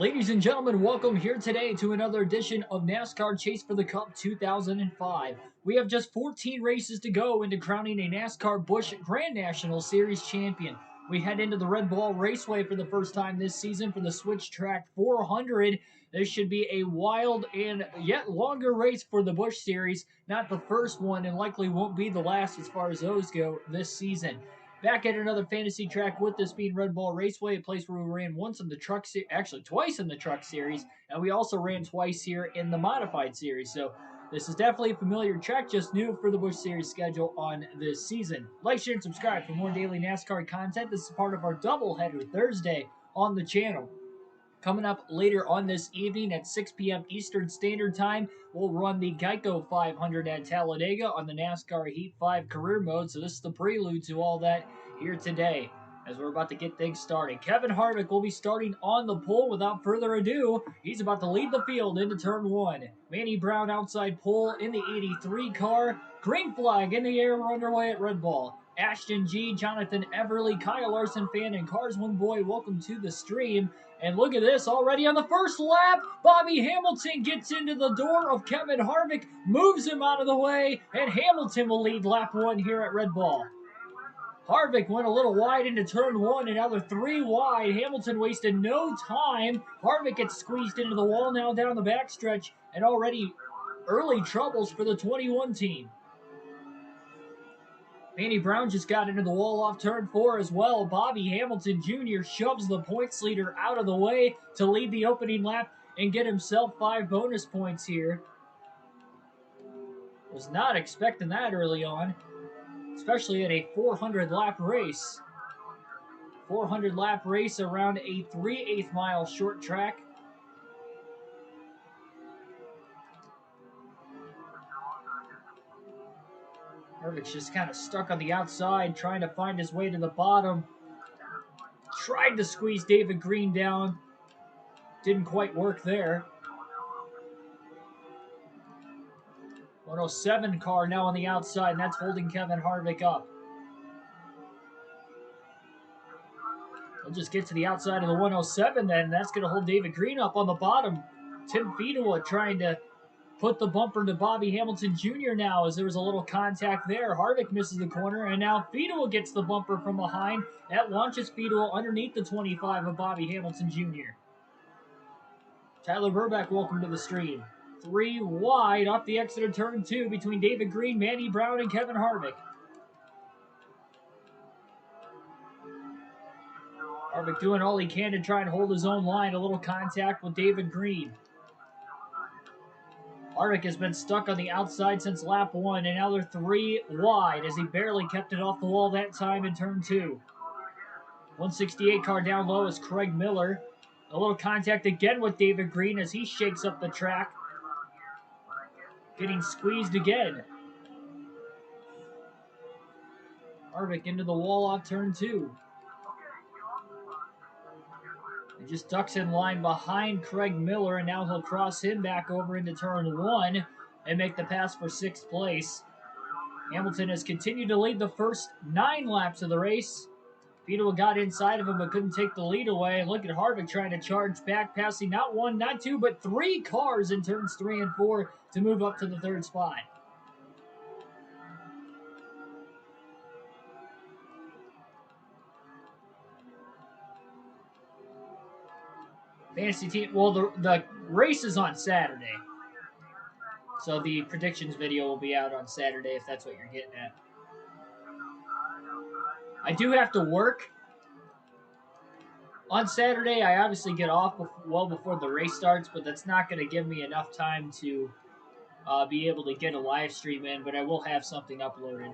Ladies and gentlemen, welcome here today to another edition of NASCAR Chase for the Cup 2005. We have just 14 races to go into crowning a NASCAR Busch Grand National Series champion. We head into the Red Bull Raceway for the first time this season for the Switch Track 400. This should be a wild and yet longer race for the Busch Series. Not the first one and likely won't be the last as far as those go this season. Back at another fantasy track with this being Red Bull Raceway, a place where we ran once in the truck series, actually twice in the truck series, and we also ran twice here in the modified series. So this is definitely a familiar track, just new for the Busch Series schedule on this season. Like, share, and subscribe for more daily NASCAR content. This is part of our doubleheader Thursday on the channel. Coming up later on this evening at 6 p.m. Eastern Standard Time, we'll run the Geico 500 at Talladega on the NASCAR Heat 5 career mode. So this is the prelude to all that here today as we're about to get things started. Kevin Harvick will be starting on the pole. Without further ado, he's about to lead the field into turn one. Manny Brown outside pole in the 83 car. Green flag in the air. We're underway at Red Bull. Ashton G, Jonathan Everly, Kyle Larson fan, and Cars One Boy, welcome to the stream. And look at this, already on the first lap, Bobby Hamilton gets into the door of Kevin Harvick, moves him out of the way, and Hamilton will lead lap one here at Red Bull. Harvick went a little wide into turn one, and now they're three wide. Hamilton wasted no time. Harvick gets squeezed into the wall now down the backstretch, and already early troubles for the 21 team. Manny Brown just got into the wall off turn four as well. Bobby Hamilton Jr. shoves the points leader out of the way to lead the opening lap and get himself 5 bonus points here. Was not expecting that early on, especially in a 400-lap race. 400-lap race around a 3/8 mile short track. Harvick's just kind of stuck on the outside, trying to find his way to the bottom. Tried to squeeze David Green down. Didn't quite work there. 107 car now on the outside, and that's holding Kevin Harvick up. We'll just get to the outside of the 107 then. That's going to hold David Green up on the bottom. Tim Fedewa trying to put the bumper to Bobby Hamilton Jr. now as there was a little contact there. Harvick misses the corner, and now Fedewa gets the bumper from behind. That launches Fedewa underneath the 25 of Bobby Hamilton Jr. Tyler Burback, welcome to the stream. 3 wide off the exit of turn 2 between David Green, Manny Brown, and Kevin Harvick. Harvick doing all he can to try and hold his own line. A little contact with David Green. Harvick has been stuck on the outside since lap 1, and now they're 3 wide as he barely kept it off the wall that time in turn 2. 168 car down low is Craig Miller. A little contact again with David Green as he shakes up the track. Getting squeezed again. Harvick into the wall off turn 2. He just ducks in line behind Craig Miller, and now he'll cross him back over into turn 1 and make the pass for 6th place. Hamilton has continued to lead the first 9 laps of the race. Fedewa got inside of him but couldn't take the lead away. Look at Harvick trying to charge back, passing not 1, not 2, but 3 cars in turns 3 and 4 to move up to the 3rd spot. Fantasy team, well, the race is on Saturday. So the predictions video will be out on Saturday if that's what you're getting at. I do have to work on Saturday. I obviously get off well before the race starts, but that's not going to give me enough time to be able to get a live stream in, but I will have something uploaded.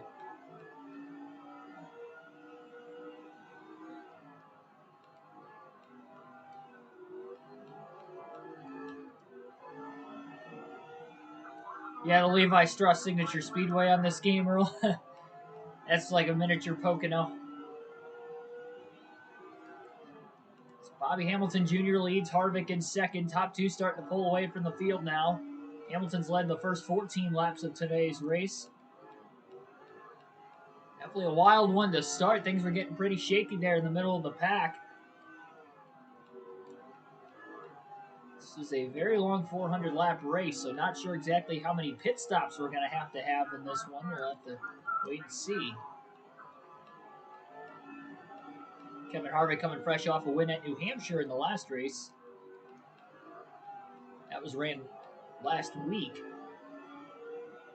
Yeah, the Levi Strauss signature Speedway on this game, Earl. That's like a miniature Pocono. Bobby Hamilton Jr. leads. Harvick in second. Top 2 starting to pull away from the field now. Hamilton's led the first 14 laps of today's race. Definitely a wild one to start. Things were getting pretty shaky there in the middle of the pack. This was a very long 400 lap race, so not sure exactly how many pit stops we're going to have in this one. We'll have to wait and see. Kevin Harvick coming fresh off a win at New Hampshire in the last race. That was ran last week.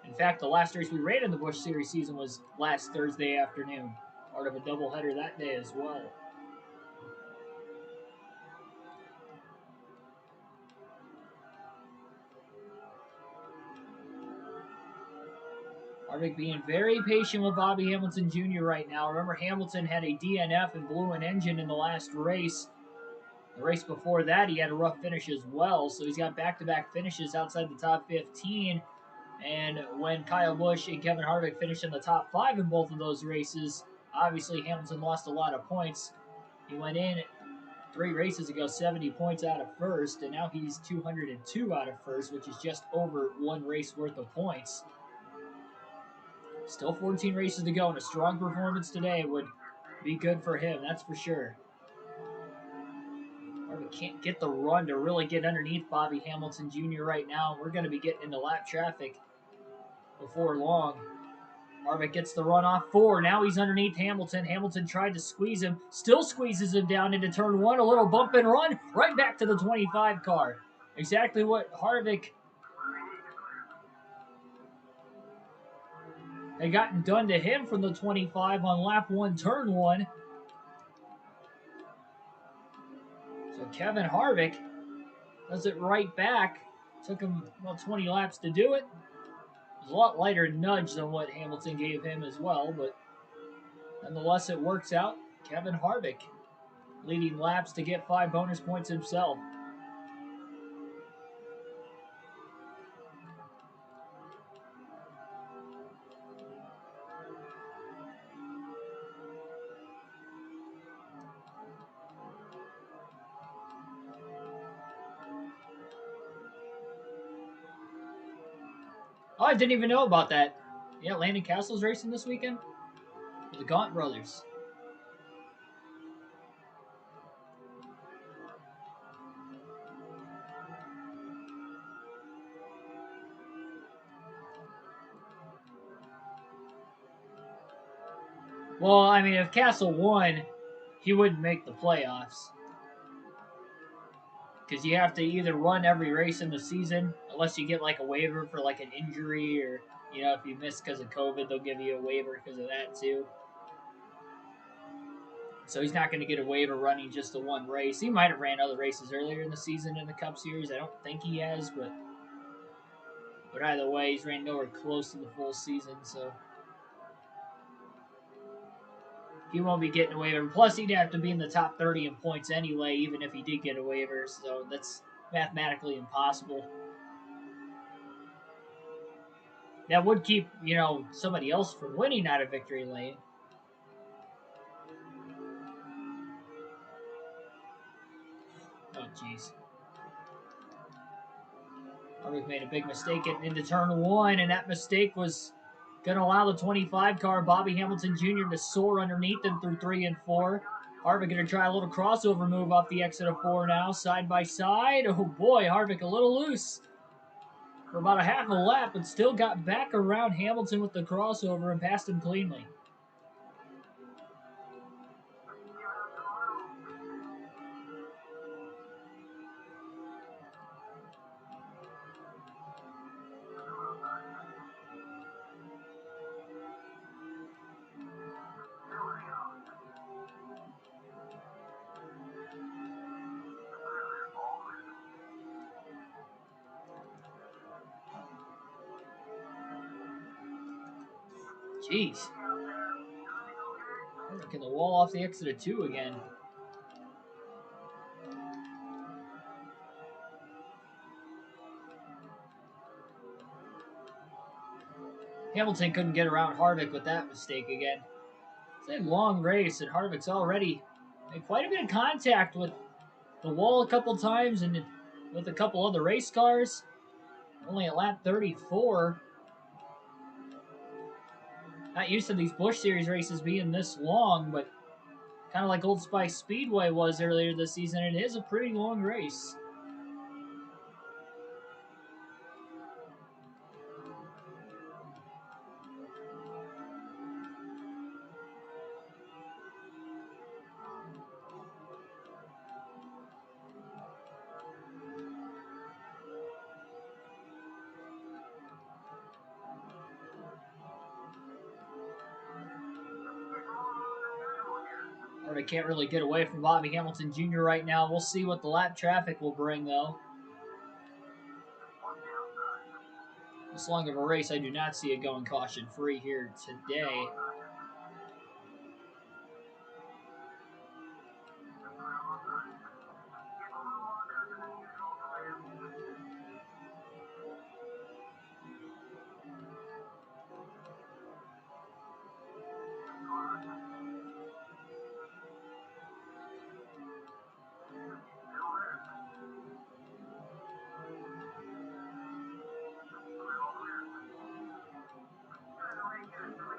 In fact, the last race we ran in the Busch Series season was last Thursday afternoon. Part of a doubleheader that day as well. Harvick being very patient with Bobby Hamilton Jr. right now. Remember, Hamilton had a DNF and blew an engine in the last race. The race before that, he had a rough finish as well, so he's got back-to-back finishes outside the top 15. And when Kyle Busch and Kevin Harvick finished in the top 5 in both of those races, obviously Hamilton lost a lot of points. He went in 3 races ago, 70 points out of first, and now he's 202 out of first, which is just over 1 race worth of points. Still 14 races to go, and a strong performance today would be good for him, that's for sure. Harvick can't get the run to really get underneath Bobby Hamilton Jr. right now. We're going to be getting into lap traffic before long. Harvick gets the run off 4. Now he's underneath Hamilton. Hamilton tried to squeeze him. Still squeezes him down into turn 1. A little bump and run right back to the 25 car. Exactly what Harvick had gotten done to him from the 25 on lap 1, turn 1. So Kevin Harvick does it right back. Took him about 20 laps to do it. It was a lot lighter nudge than what Hamilton gave him as well, but nonetheless it works out. Kevin Harvick leading laps to get 5 bonus points himself. Oh, I didn't even know about that. Yeah, Landon Castle's racing this weekend with the Gaunt brothers. Well, I mean, if Castle won, he wouldn't make the playoffs. Because you have to either run every race in the season, unless you get like a waiver for like an injury, or, you know, if you miss because of COVID, they'll give you a waiver because of that too. So he's not going to get a waiver running just the one race. He might have ran other races earlier in the season in the Cup Series. I don't think he has, but either way, he's ran nowhere close to the full season, so he won't be getting a waiver. Plus, he'd have to be in the top 30 in points anyway, even if he did get a waiver, so that's mathematically impossible. That would keep, you know, somebody else from winning out of victory lane. Oh, jeez. Harvick made a big mistake getting into turn 1, and that mistake was going to allow the 25 car, Bobby Hamilton Jr., to soar underneath him through 3 and 4. Harvick going to try a little crossover move off the exit of 4 now, side by side. Oh boy, Harvick a little loose for about a half a lap, but still got back around Hamilton with the crossover and passed him cleanly. Jeez. Harvick in the wall off the exit of 2 again. Hamilton couldn't get around Harvick with that mistake again. It's a long race, and Harvick's already made quite a bit of contact with the wall a couple times and with a couple other race cars. Only at lap 34. Not used to these Busch Series races being this long, but kind of like Old Spice Speedway was earlier this season, it is a pretty long race. Harvick can't really get away from Bobby Hamilton Jr. right now. We'll see what the lap traffic will bring, though. This long of a race, I do not see it going caution-free here today.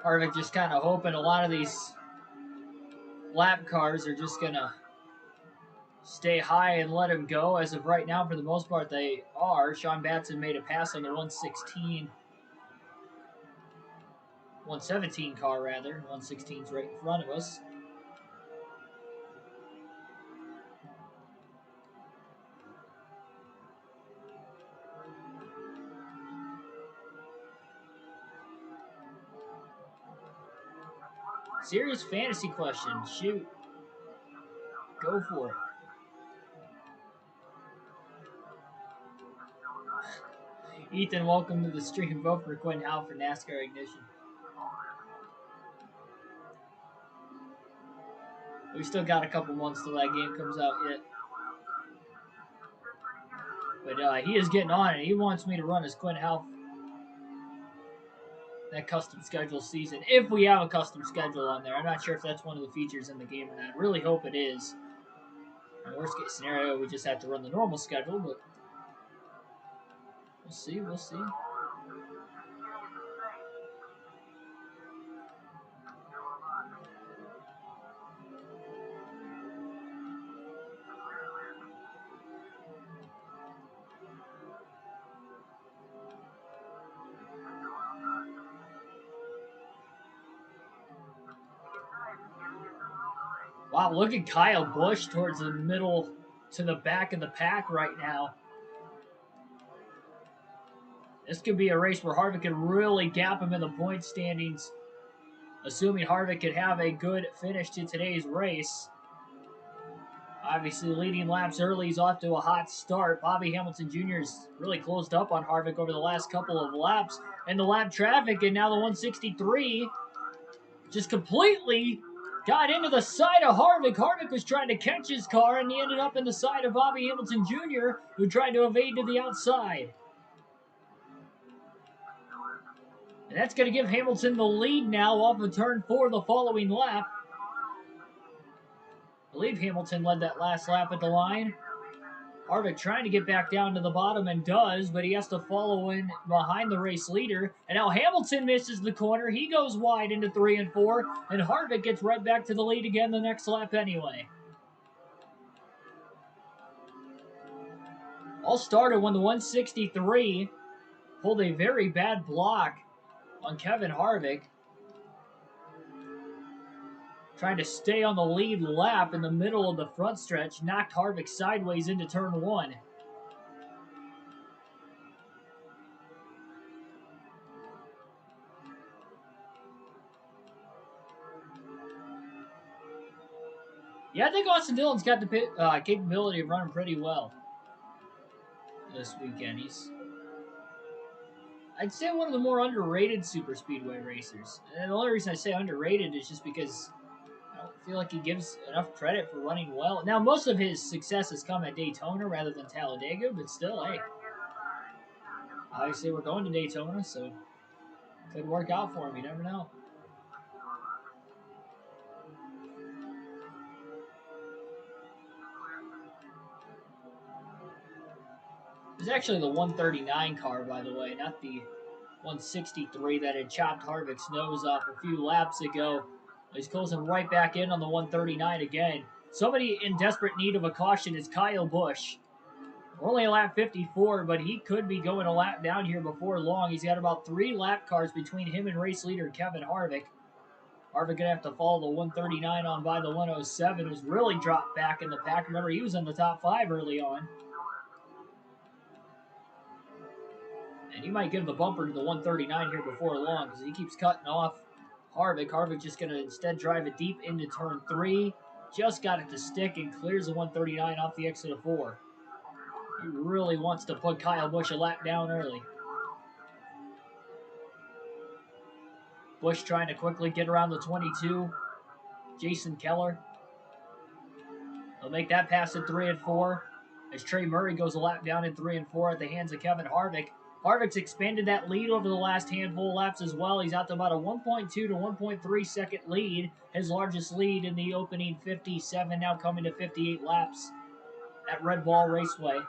Harvick just kind of hoping a lot of these lap cars are just going to stay high and let him go. As of right now, for the most part, they are. Sean Batson made a pass on the 117 car, rather. 116's right in front of us. Serious fantasy question. Shoot. Go for it. Ethan, welcome to the stream. Vote for Quinn Howe for NASCAR Ignition. We still got a couple months till that game comes out yet. But he is getting on it. He wants me to run as Quinn Howe that custom schedule season, if we have a custom schedule on there. I'm not sure if that's one of the features in the game or not. I really hope it is. In the worst case scenario, we just have to run the normal schedule, but we'll see, we'll see. Wow, look at Kyle Busch towards the middle to the back of the pack right now. This could be a race where Harvick could really gap him in the point standings, assuming Harvick could have a good finish to today's race. Obviously, leading laps early. He's off to a hot start. Bobby Hamilton Jr. has really closed up on Harvick over the last couple of laps. And the lap traffic, and now the 163 just completely got into the side of Harvick. Harvick was trying to catch his car, and he ended up in the side of Bobby Hamilton Jr., who tried to evade to the outside. And that's going to give Hamilton the lead now off of turn 4 the following lap. I believe Hamilton led that last lap at the line. Harvick trying to get back down to the bottom and does, but he has to follow in behind the race leader. And now Hamilton misses the corner. He goes wide into 3 and 4, and Harvick gets right back to the lead again the next lap anyway. All started when the 163 pulled a very bad block on Kevin Harvick, trying to stay on the lead lap in the middle of the front stretch, knocked Harvick sideways into turn 1. Yeah, I think Austin Dillon's got the capability of running pretty well this weekend. He's, I'd say, one of the more underrated super speedway racers. And the only reason I say underrated is just because I don't feel like he gives enough credit for running well. Now, most of his success has come at Daytona rather than Talladega, but still, hey. Obviously, we're going to Daytona, so it could work out for him. You never know. It was actually the 139 car, by the way, not the 163 that had chopped Harvick's nose off a few laps ago. He's closing right back in on the 139 again. Somebody in desperate need of a caution is Kyle Busch. We're only a lap 54, but he could be going a lap down here before long. He's got about 3 lap cars between him and race leader Kevin Harvick. Harvick going to have to follow the 139 on by the 107, who's really dropped back in the pack. Remember, he was in the top 5 early on. And he might give the bumper to the 139 here before long because he keeps cutting off Harvick. Harvick just going to instead drive it deep into turn 3. just got it to stick and clears the 139 off the exit of 4. He really wants to put Kyle Busch a lap down early. Busch trying to quickly get around the 22. Jason Keller. He'll make that pass in 3 and 4. As Trey Murray goes a lap down in 3 and 4 at the hands of Kevin Harvick. Harvick's expanded that lead over the last handful of laps as well. He's out to about a 1.2 to 1.3 second lead. His largest lead in the opening 57, now coming to 58 laps at Red Bull Raceway.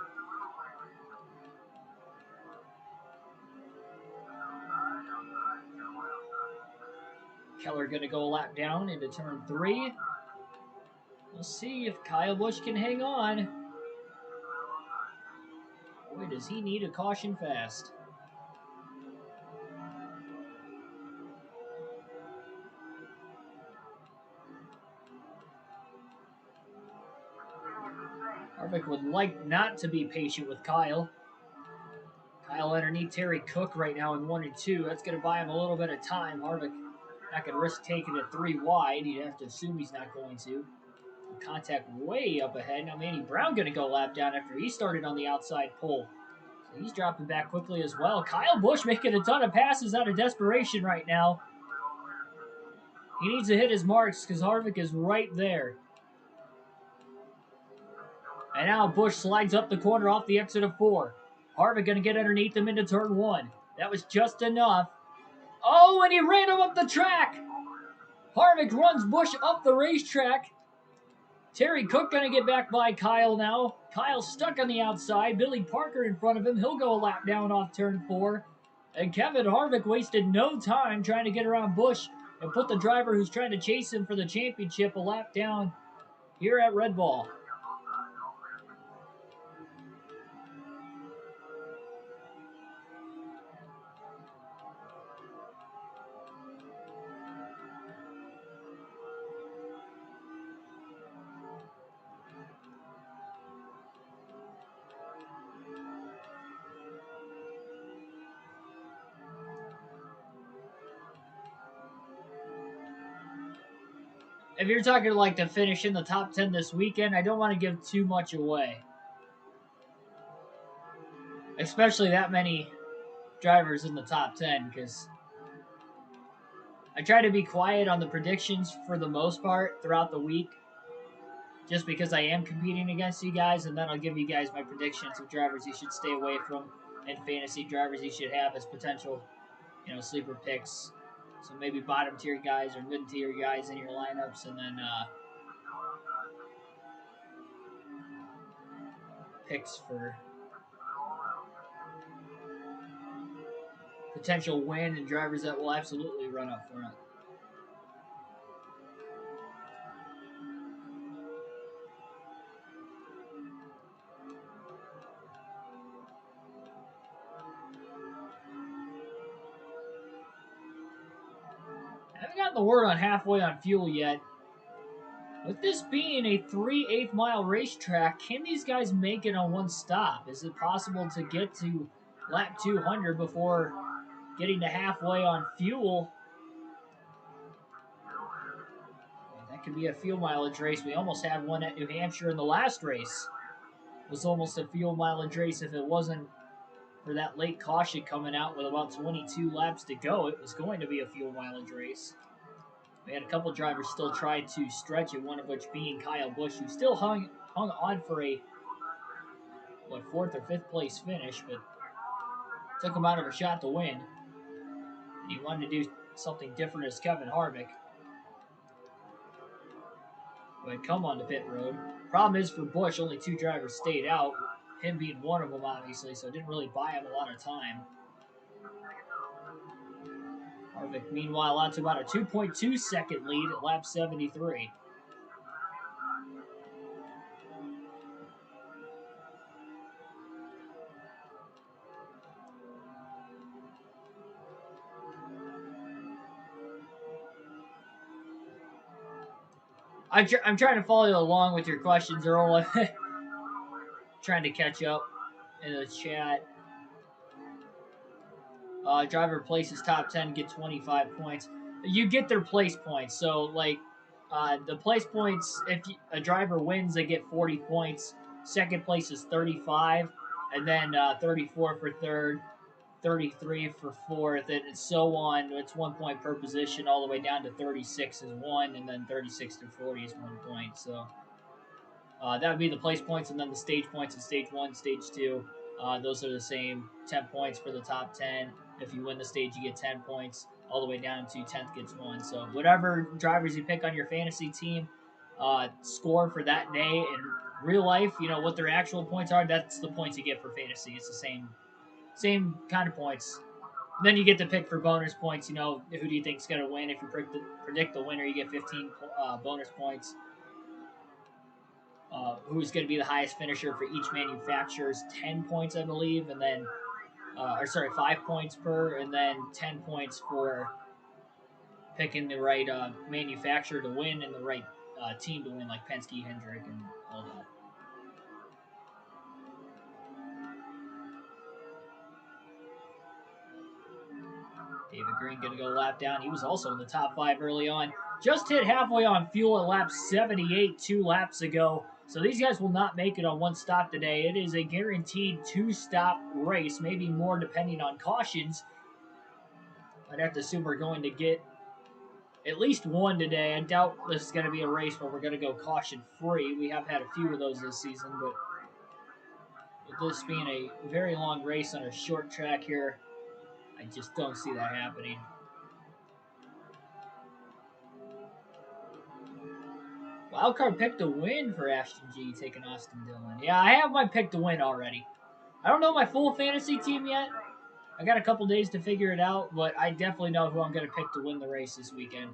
Keller going to go a lap down into turn 3. We'll see if Kyle Busch can hang on. Boy, does he need a caution fast. Harvick would like not to be patient with Kyle. Kyle underneath Terry Cook right now in 1 and 2. That's going to buy him a little bit of time. Harvick not going to risk taking it 3 wide. You'd have to assume he's not going to. Contact way up ahead. Now Manny Brown going to go lap down after he started on the outside pole. So he's dropping back quickly as well. Kyle Busch making a ton of passes out of desperation right now. He needs to hit his marks because Harvick is right there. And now Busch slides up the corner off the exit of 4. Harvick going to get underneath him into turn 1. That was just enough. Oh, and he ran him up the track. Harvick runs Busch up the racetrack. Terry Cook going to get back by Kyle now. Kyle stuck on the outside. Billy Parker in front of him. He'll go a lap down off turn 4. And Kevin Harvick wasted no time trying to get around Busch and put the driver who's trying to chase him for the championship a lap down here at Red Bull. If you're talking like to finish in the top 10 this weekend, I don't want to give too much away. Especially that many drivers in the top 10, because I try to be quiet on the predictions for the most part throughout the week, just because I am competing against you guys, and then I'll give you guys my predictions of drivers you should stay away from and fantasy drivers you should have as potential, sleeper picks. So maybe bottom tier guys or mid tier guys in your lineups, and then picks for potential win and drivers that will absolutely run up front. I haven't gotten the word on halfway on fuel yet. With this being a 3/8 mile racetrack, can these guys make it on one stop? Is it possible to get to lap 200 before getting to halfway on fuel? That could be a fuel mileage race. We almost had one at New Hampshire in the last race. It was almost a fuel mileage race if it wasn't for that late caution coming out with about 22 laps to go. It was going to be a fuel mileage race. We had a couple drivers still try to stretch it, one of which being Kyle Busch, who still hung on for a 4th or 5th place finish, but took him out of a shot to win. And he wanted to do something different as Kevin Harvick, who had come on the pit road. Problem is for Busch, only 2 drivers stayed out, him being one of them, obviously, so it didn't really buy him a lot of time. Harvick, meanwhile, out to about a 2.2 second lead at lap 73. I'm trying to follow along with your questions, Earl. Trying to catch up in the chat. Driver places top 10 get 25 points. You get their place points. So, The place points, if a driver wins, they get 40 points. Second place is 35, and then 34 for third, 33 for fourth, and so on. It's 1 point per position, all the way down to 36 is one, and then 36 to 40 is 1 point. So that would be the place points, and then the stage points in stage one, stage two. Those are the same. 10 points for the top 10. If you win the stage, you get 10 points, all the way down to 10th gets one. So whatever drivers you pick on your fantasy team score for that day in real life, what their actual points are, that's the points you get for fantasy. It's the same kind of points. Then you get to pick for bonus points. Who do you think's going to win? If you predict the winner, you get 15 bonus points. Who's going to be the highest finisher for each manufacturer's 10 points, I believe, and then, 5 points per, and then 10 points for picking the right manufacturer to win and the right team to win, like Penske, Hendrick, and all that. David Green going to go lap down. He was also in the top 5 early on. Just hit halfway on fuel at lap 78 2 laps ago. So these guys will not make it on one stop today. It is a guaranteed 2-stop race, maybe more depending on cautions. I'd have to assume we're going to get at least one today. I doubt this is going to be a race where we're going to go caution free. We have had a few of those this season, but with this being a very long race on a short track here, I just don't see that happening. Wildcard pick to win for Ashton G, taking Austin Dillon. Yeah, I have my pick to win already. I don't know my full fantasy team yet. I got a couple days to figure it out, but I definitely know who I'm going to pick to win the race this weekend.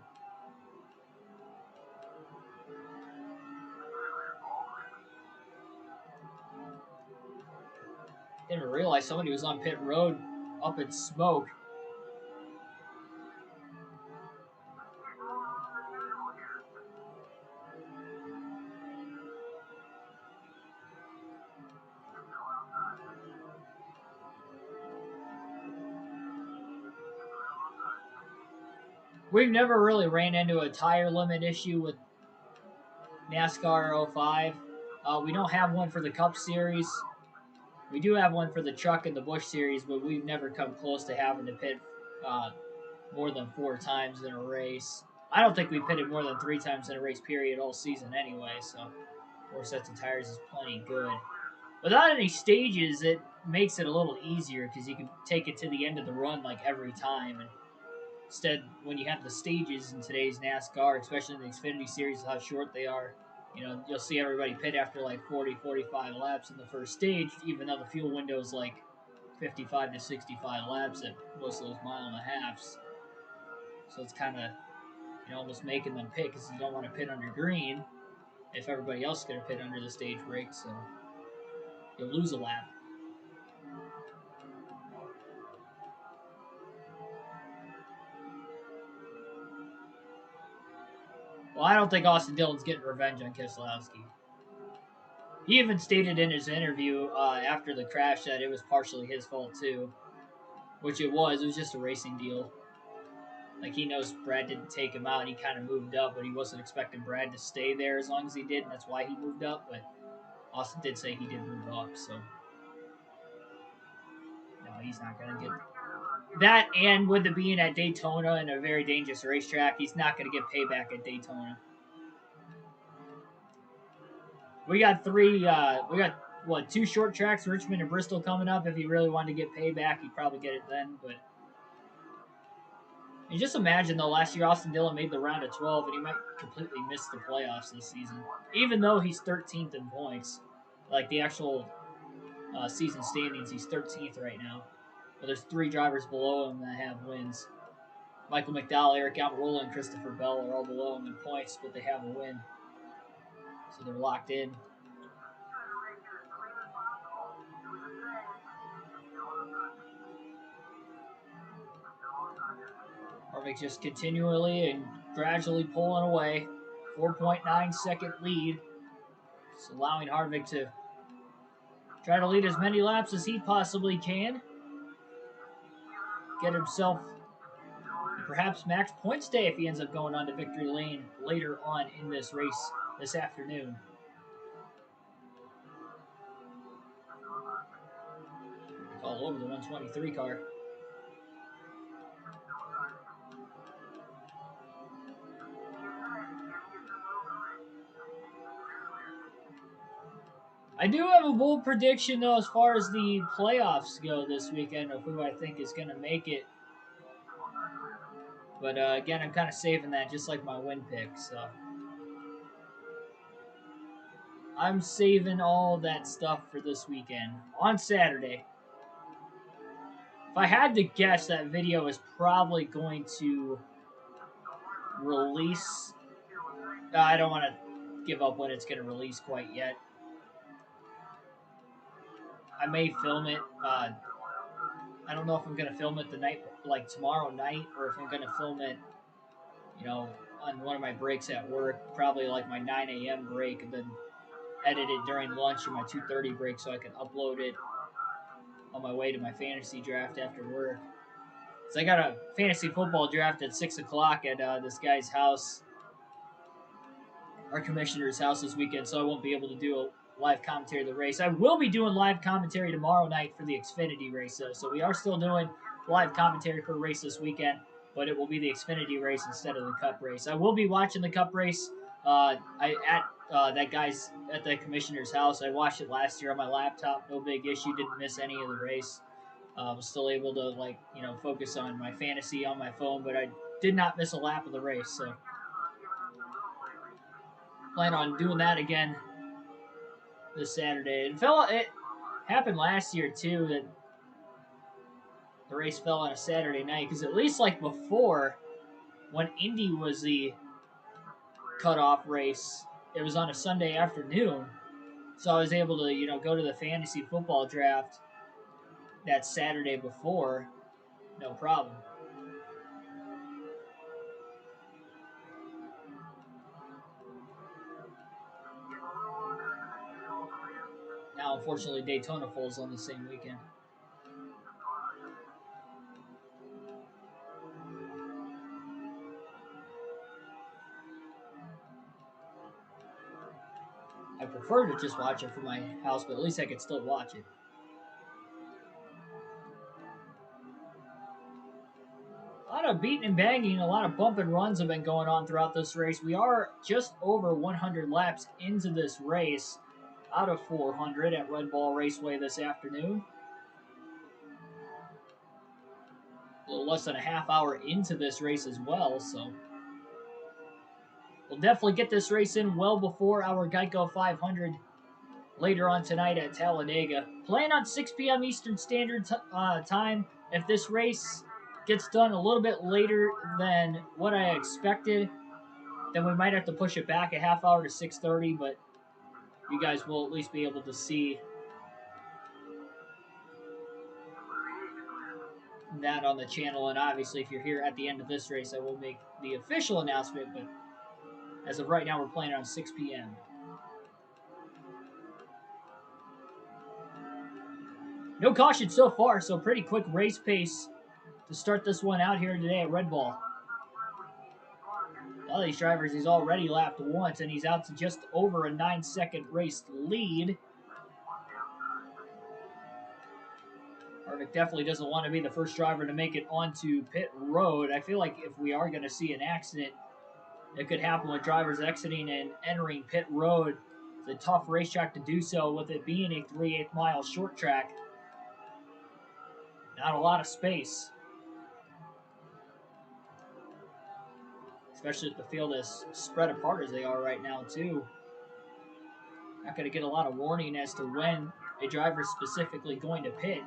Didn't realize somebody was on pit road up in smoke. We've never really ran into a tire limit issue with NASCAR 05. We don't have one for the Cup Series. We do have one for the Truck and the Busch Series, but we've never come close to having to pit more than 4 times in a race. I don't think we pitted more than 3 times in a race period all season anyway, so 4 sets of tires is plenty good. Without any stages, it makes it a little easier because you can take it to the end of the run like every time. And instead, when you have the stages in today's NASCAR, especially in the Xfinity Series, how short they are, you'll see everybody pit after like 40, 45 laps in the first stage, even though the fuel window is like 55 to 65 laps at most of those mile and a halves. So it's kind of, almost making them pit because you don't want to pit under green if everybody else is going to pit under the stage break, so you'll lose a lap. Well, I don't think Austin Dillon's getting revenge on Keselowski. He even stated in his interview after the crash that it was partially his fault too, which it was. It was just a racing deal. Like, he knows Brad didn't take him out. He kind of moved up, but he wasn't expecting Brad to stay there as long as he did, and that's why he moved up. But Austin did say he did move up, so no, he's not going to get that. And with it being at Daytona and a very dangerous racetrack, he's not going to get payback at Daytona. We got 2 short tracks, Richmond and Bristol, coming up. If he really wanted to get payback, he'd probably get it then. But you just imagine, though, last year Austin Dillon made the round of 12, and he might completely miss the playoffs this season. Even though he's 13th in points, like the actual season standings, he's 13th right now. But there's 3 drivers below him that have wins. Michael McDowell, Eric Almirola, and Christopher Bell are all below him in points, but they have a win. So they're locked in. Harvick just continually and gradually pulling away. 4.9 second lead. It's allowing Harvick to try to lead as many laps as he possibly can. Get himself in perhaps max points day if he ends up going on to victory lane later on in this race this afternoon. All over the 123 car. I do have a bold prediction, though, as far as the playoffs go this weekend of who I think is going to make it. But again, I'm kind of saving that just like my win pick. So I'm saving all that stuff for this weekend on Saturday. If I had to guess, that video is probably going to release. I don't want to give up when it's going to release quite yet. I may film it. I don't know if I'm going to film it the night, like tomorrow night, or if I'm going to film it, on one of my breaks at work, probably like my 9 a.m. break, and then edit it during lunch or my 2:30 break so I can upload it on my way to my fantasy draft after work. So I got a fantasy football draft at 6 o'clock at this guy's house, our commissioner's house this weekend, so I won't be able to do a live commentary of the race. I will be doing live commentary tomorrow night for the Xfinity race, though. So we are still doing live commentary for a race this weekend, but it will be the Xfinity race instead of the Cup race. I will be watching the Cup race that guy's at the commissioner's house. I watched it last year on my laptop. No big issue. Didn't miss any of the race. Was still able to focus on my fantasy on my phone, but I did not miss a lap of the race. So plan on doing that again this Saturday. It happened last year too that the race fell on a Saturday night, because at least like before, when Indy was the cutoff race, it was on a Sunday afternoon. So I was able to, go to the fantasy football draft that Saturday before, no problem. Now, unfortunately, Daytona falls on the same weekend. I prefer to just watch it from my house, but at least I could still watch it. A lot of beating and banging, a lot of bump and runs have been going on throughout this race. We are just over 100 laps into this race out of 400 at Red Bull Raceway this afternoon. A little less than a half hour into this race as well, so we'll definitely get this race in well before our Geico 500 later on tonight at Talladega. Plan on 6 p.m. Eastern Standard Time. If this race gets done a little bit later than what I expected, then we might have to push it back a half hour to 6:30, but you guys will at least be able to see that on the channel. And obviously, if you're here at the end of this race, I will make the official announcement, but as of right now, we're planning on 6 p.m. No caution so far, so pretty quick race pace to start this one out here today at Red Bull. A lot of these drivers, he's already lapped once, and he's out to just over a 9-second race lead. Harvick definitely doesn't want to be the first driver to make it onto pit road. I feel like if we are going to see an accident, it could happen with drivers exiting and entering pit road. It's a tough racetrack to do so, with it being a 3/8 mile short track. Not a lot of space, especially if the field is spread apart as they are right now too. Not going to get a lot of warning as to when a driver is specifically going to pit.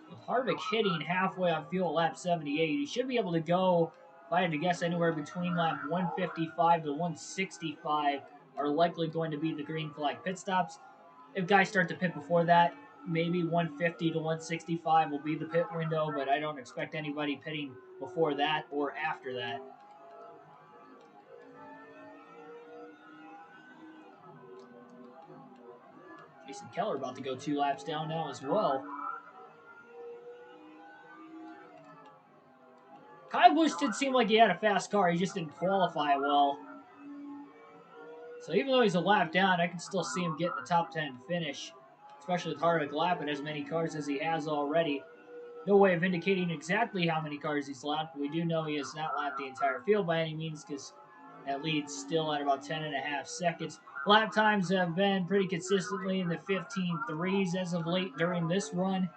With Harvick hitting halfway on fuel lap 78, he should be able to go, if I had to guess, anywhere between lap 155 to 165 are likely going to be the green flag pit stops. If guys start to pit before that, maybe 150 to 165 will be the pit window, but I don't expect anybody pitting before that or after that. Jason Keller about to go 2 laps down now as well. Kyle Busch did seem like he had a fast car. He just didn't qualify well. So even though he's a lap down, I can still see him getting the top 10 finish, especially with Harvick lapping as many cars as he has already. No way of indicating exactly how many cars he's lapped, but we do know he has not lapped the entire field by any means because that lead's still at about 10.5 seconds. Lap times have been pretty consistently in the 15.3s as of late during this run.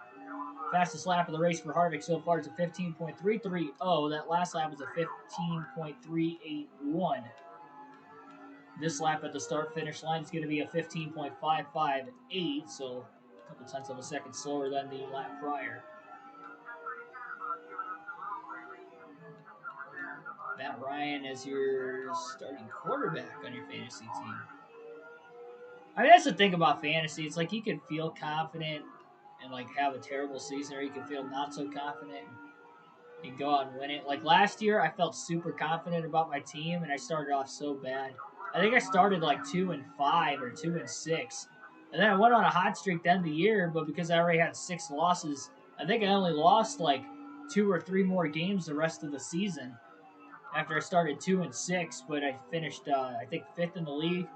Fastest lap of the race for Harvick so far is a 15.330. That last lap was a 15.381. This lap at the start-finish line is going to be a 15.558, so a couple tenths of a second slower than the lap prior. Matt Ryan as your starting quarterback on your fantasy team. I mean, that's the thing about fantasy. It's like you can feel confident and like have a terrible season, or you can feel not so confident and go out and win it. Like last year, I felt super confident about my team, and I started off so bad. I think I started like 2-5 or 2-6, and then I went on a hot streak to end the year. But because I already had 6 losses, I think I only lost like 2 or 3 more games the rest of the season. After I started 2-6, but I finished I think 5th in the league.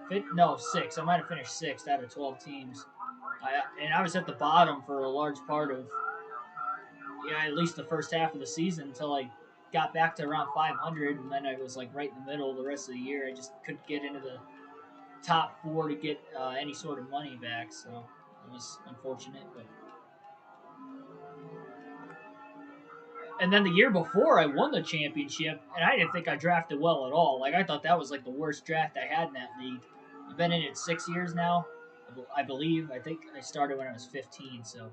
6th. I might have finished 6th out of 12 teams. And I was at the bottom for a large part of at least the first half of the season until I got back to around 500, and then I was like right in the middle the rest of the year. I just couldn't get into the top 4 to get any sort of money back, so it was unfortunate. And then the year before, I won the championship, and I didn't think I drafted well at all. Like I thought that was like the worst draft I had in that league. I've been in it 6 years now, I believe. I think I started when I was 15, so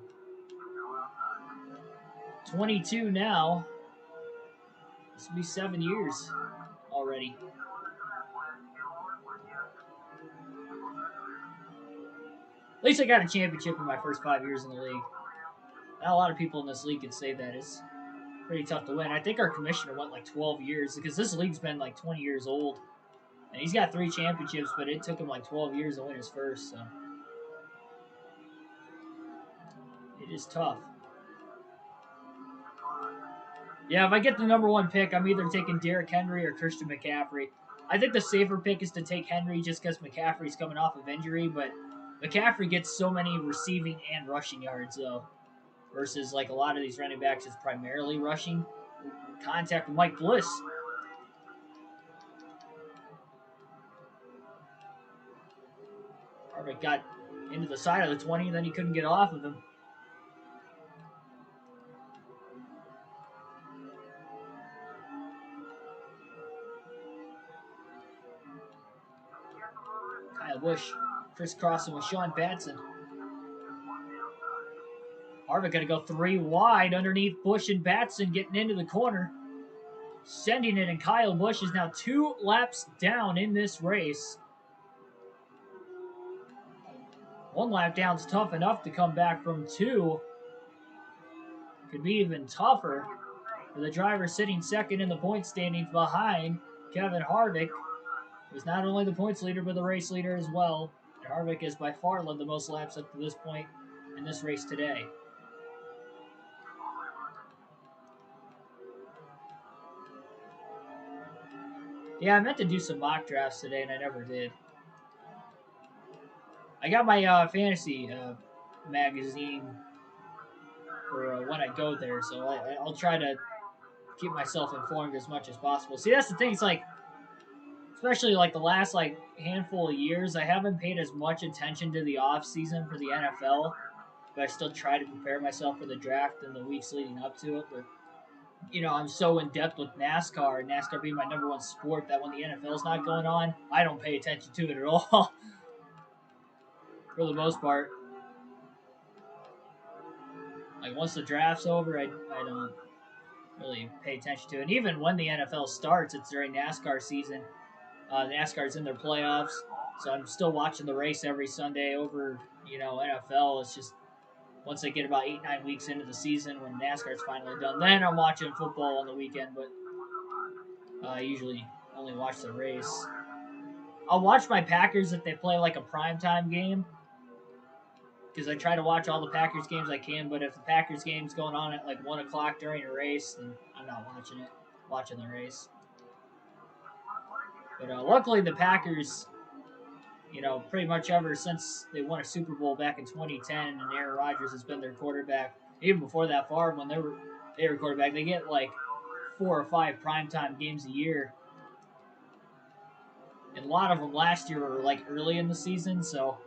22 now. This will be 7 years already. At least I got a championship in my first 5 years in the league. Not a lot of people in this league can say that. It's pretty tough to win. I think our commissioner went like 12 years because this league's been like 20 years old. And he's got 3 championships, but it took him like 12 years to win his first, so it is tough. Yeah, if I get the number 1 pick, I'm either taking Derrick Henry or Christian McCaffrey. I think the safer pick is to take Henry just because McCaffrey's coming off of injury, but McCaffrey gets so many receiving and rushing yards, though, versus like a lot of these running backs is primarily rushing. Contact with Mike Bliss. Harvick got into the side of the 20, and then he couldn't get off of him. Kyle Busch crisscrossing with Sean Batson. Harvick going to go 3 wide underneath Busch and Batson getting into the corner. Sending it, and Kyle Busch is now 2 laps down in this race. 1 lap down is tough enough to come back from 2. Could be even tougher for the driver sitting second in the point standings behind Kevin Harvick, who's not only the points leader but the race leader as well. And Harvick has by far led the most laps up to this point in this race today. Yeah, I meant to do some mock drafts today, and I never did. I got my fantasy magazine for when I go there, so I'll try to keep myself informed as much as possible. See, that's the thing. It's like, especially like the last like handful of years, I haven't paid as much attention to the off season for the NFL, but I still try to prepare myself for the draft and the weeks leading up to it. But I'm so in depth with NASCAR, NASCAR being my number 1 sport, that when the NFL's not going on, I don't pay attention to it at all. For the most part. Like once the draft's over, I don't really pay attention to it. And even when the NFL starts, it's during NASCAR season. NASCAR's in their playoffs, so I'm still watching the race every Sunday over, NFL. It's just once they get about 8-9 weeks into the season, when NASCAR's finally done, then I'm watching football on the weekend. But I usually only watch the race. I'll watch my Packers if they play like a primetime game. because I try to watch all the Packers games I can. But if the Packers game's going on at like 1 o'clock during a race, then I'm not watching the race. But luckily, the Packers, pretty much ever since they won a Super Bowl back in 2010, and Aaron Rodgers has been their quarterback. Even before that, Favre, when they were quarterback, they get like 4 or 5 primetime games a year. And a lot of them last year were like early in the season, so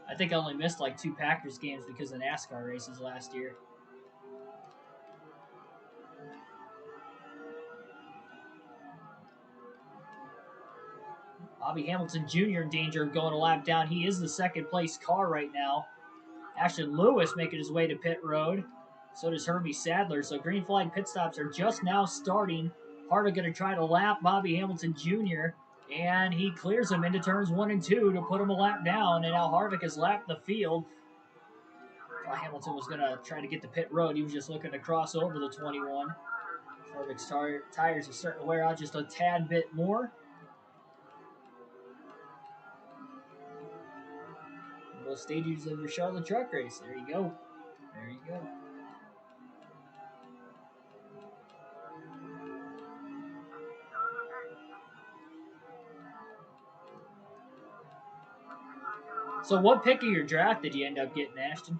I think I only missed like 2 Packers games because of NASCAR races last year. Bobby Hamilton Jr. in danger of going a lap down. He is the second place car right now. Ashton Lewis making his way to pit road. So does Herbie Sadler. So green flag pit stops are just now starting. Harvick going to try to lap Bobby Hamilton Jr. And he clears him into turns 1 and 2 to put him a lap down. And now Harvick has lapped the field. Thought Hamilton was going to try to get to pit road. He was just looking to cross over the 21. Harvick's tires are starting to wear out just a tad bit more. Both stages of your Charlotte truck race. There you go. There you go. So what pick of your draft did you end up getting, Ashton?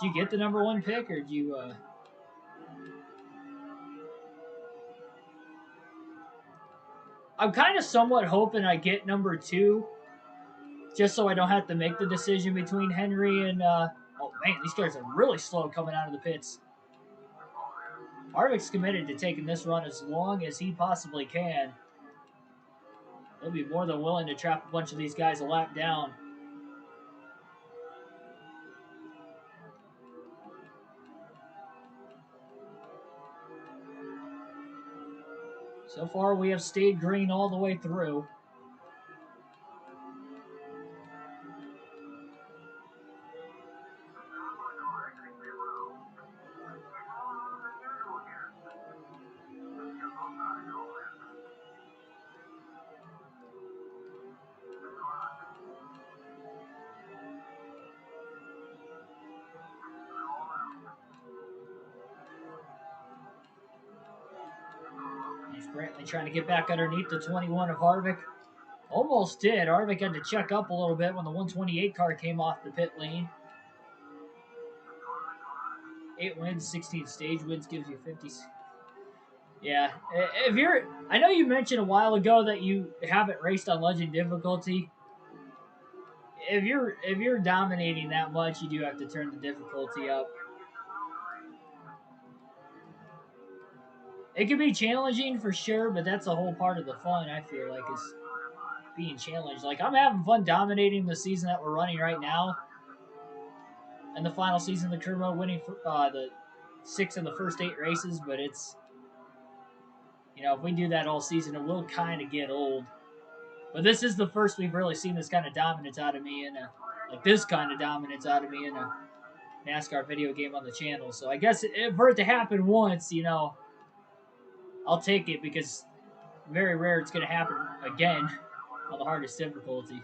Did you get the number 1 pick, or did you... I'm kind of somewhat hoping I get number 2, just so I don't have to make the decision between Henry and... Oh, man, these guys are really slow coming out of the pits. Harvick's committed to taking this run as long as he possibly can. He'll be more than willing to trap a bunch of these guys a lap down. So far, we have stayed green all the way through. Brantley trying to get back underneath the 21 of Harvick. Almost did. Harvick had to check up a little bit when the 128 car came off the pit lane. 8 wins, 16 stage wins gives you 50. Yeah, I know you mentioned a while ago that you haven't raced on Legend difficulty. If you're dominating that much, you do have to turn the difficulty up. It can be challenging for sure, but that's a whole part of the fun, I feel like, is being challenged. Like, I'm having fun dominating the season that we're running right now. And the final season of the Career Mode, winning the 6 of the first 8 races, but it's, if we do that all season, it will kind of get old. But this is the first we've really seen this kind of dominance out of me in a NASCAR video game on the channel. So I guess for it to happen once, I'll take it, because very rare it's going to happen again on the hardest difficulty.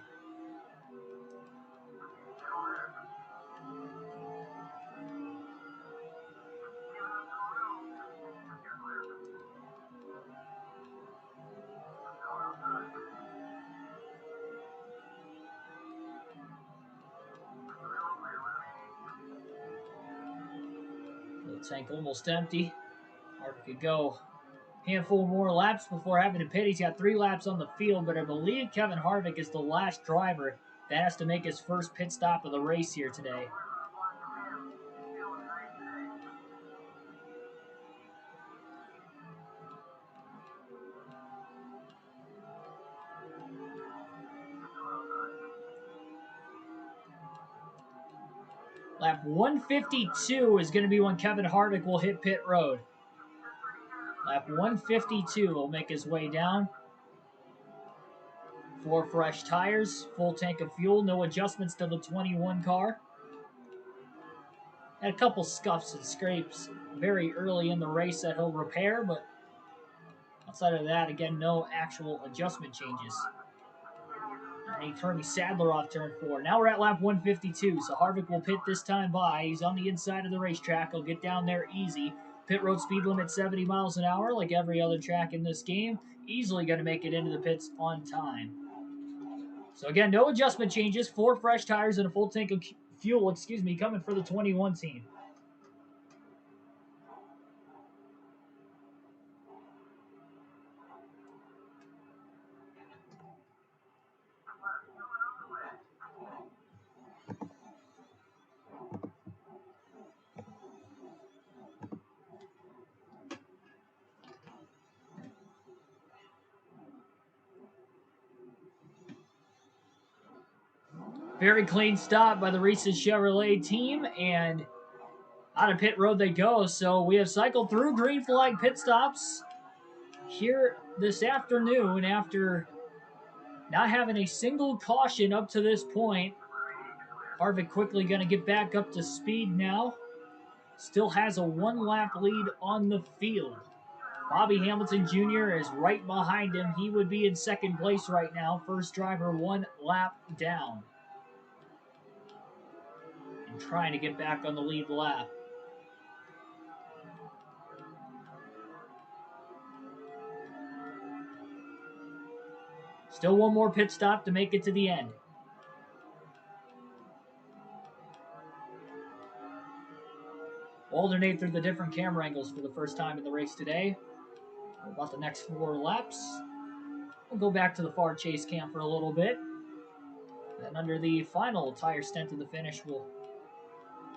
The tank almost empty. Harvick could go handful more laps before having to pit. He's got 3 laps on the field, but I believe Kevin Harvick is the last driver that has to make his first pit stop of the race here today. Lap 152 is going to be when Kevin Harvick will hit pit road. Lap 152 will make his way down. 4 fresh tires, full tank of fuel, no adjustments to the 21 car. Had a couple scuffs and scrapes very early in the race that he'll repair, but outside of that, again, no actual adjustment changes. And he turned Sadler off turn 4. Now we're at lap 152, so Harvick will pit this time by. He's on the inside of the racetrack. He'll get down there easy. Pit road speed limit 70 miles an hour, like every other track in this game. Easily going to make it into the pits on time. So again, no adjustment changes. 4 fresh tires and a full tank of fuel, coming for the 21 team. Very clean stop by the Reese's Chevrolet team, and out of pit road they go. So we have cycled through green flag pit stops here this afternoon after not having a single caution up to this point. Harvick quickly going to get back up to speed now. Still has a 1-lap lead on the field. Bobby Hamilton Jr. is right behind him. He would be in second place right now. First driver 1 lap down. And trying to get back on the lead lap. Still one more pit stop to make it to the end. Alternate through the different camera angles for the first time in the race today. For about the next 4 laps. We'll go back to the far chase cam for a little bit. Then under the final tire stent to the finish, we'll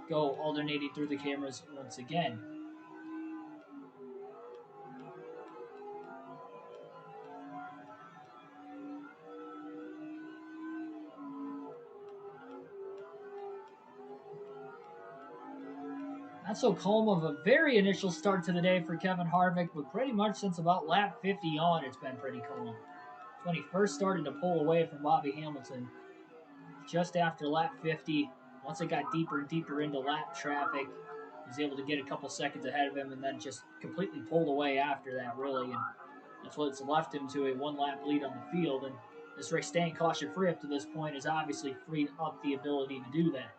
go alternating through the cameras once again. Not so calm of a very initial start to the day for Kevin Harvick, but pretty much since about lap 50 on, it's been pretty calm. It's when he first started to pull away from Bobby Hamilton. Just after lap 50, once it got deeper and deeper into lap traffic, he was able to get a couple seconds ahead of him and then just completely pulled away after that, really. And that's what's left him to a 1-lap lead on the field. And this race staying caution-free up to this point has obviously freed up the ability to do that.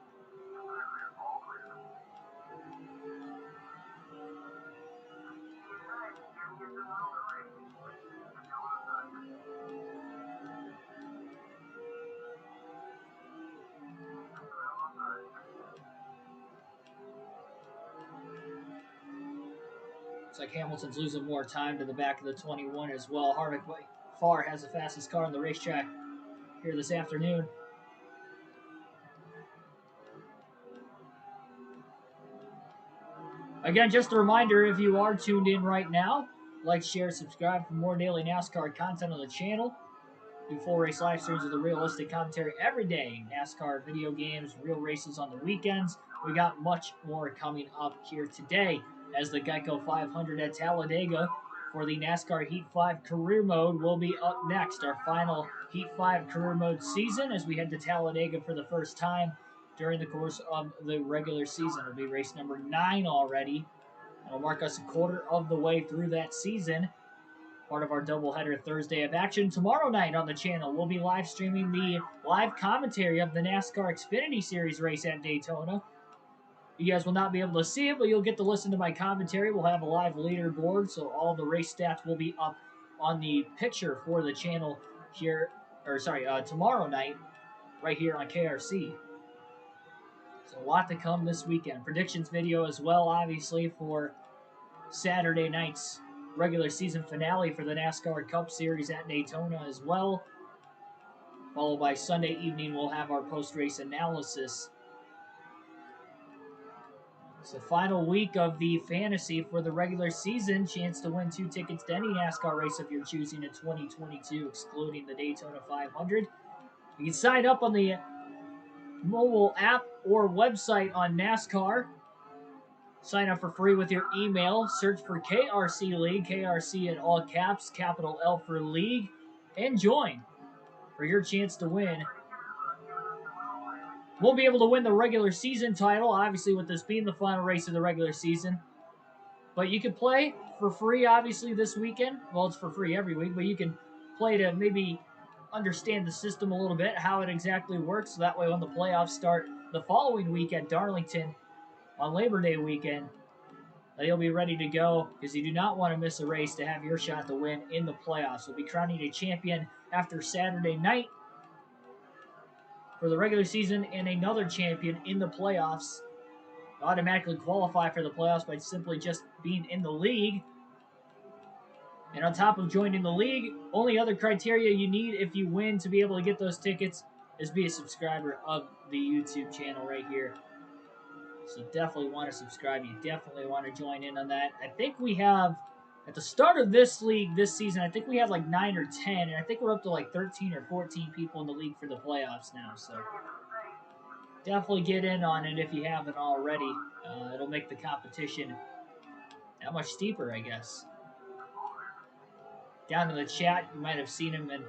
Looks like Hamilton's losing more time to the back of the 21 as well. Harvick by far has the fastest car on the racetrack here this afternoon. Again, just a reminder, if you are tuned in right now, like, share, subscribe for more daily NASCAR content on the channel. Do full race live streams with a realistic commentary every day. NASCAR video games, real races on the weekends. We got much more coming up here today as the Geico 500 at Talladega for the NASCAR Heat 5 Career Mode will be up next. Our final Heat 5 Career Mode season as we head to Talladega for the first time during the course of the regular season. It'll be race number 9 already. It'll mark us a quarter of the way through that season. Part of our doubleheader Thursday of action. Tomorrow night on the channel, we'll be live streaming the live commentary of the NASCAR Xfinity Series race at Daytona. You guys will not be able to see it, but you'll get to listen to my commentary. We'll have a live leaderboard, so all the race stats will be up on the picture for the channel here, tomorrow night, right here on KRC. So a lot to come this weekend. Predictions video as well, obviously, for Saturday night's regular season finale for the NASCAR Cup Series at Daytona as well. Followed by Sunday evening, we'll have our post-race analysis. It's the final week of the fantasy for the regular season. Chance to win 2 tickets to any NASCAR race of your choosing in 2022, excluding the Daytona 500. You can sign up on the mobile app or website on NASCAR. Sign up for free with your email. Search for KRC League, KRC in all caps, capital L for League, and join for your chance to win. Won't be able to win the regular season title, obviously, with this being the final race of the regular season. But you can play for free, obviously, this weekend. Well, it's for free every week, but you can play to maybe understand the system a little bit, how it exactly works, so that way when the playoffs start the following week at Darlington on Labor Day weekend, you'll be ready to go because you do not want to miss a race to have your shot to win in the playoffs. We'll be crowning a champion after Saturday night for the regular season and another champion in the playoffs. Automatically qualify for the playoffs by simply just being in the league. And on top of joining the league, only other criteria you need if you win to be able to get those tickets is be a subscriber of the YouTube channel right here. So definitely want to subscribe. You definitely want to join in on that. I think we have, at the start of this league this season, I think we had like 9 or 10, and I think we're up to like 13 or 14 people in the league for the playoffs now. So definitely get in on it if you haven't already. It'll make the competition that much steeper, I guess. Down in the chat, you might have seen him in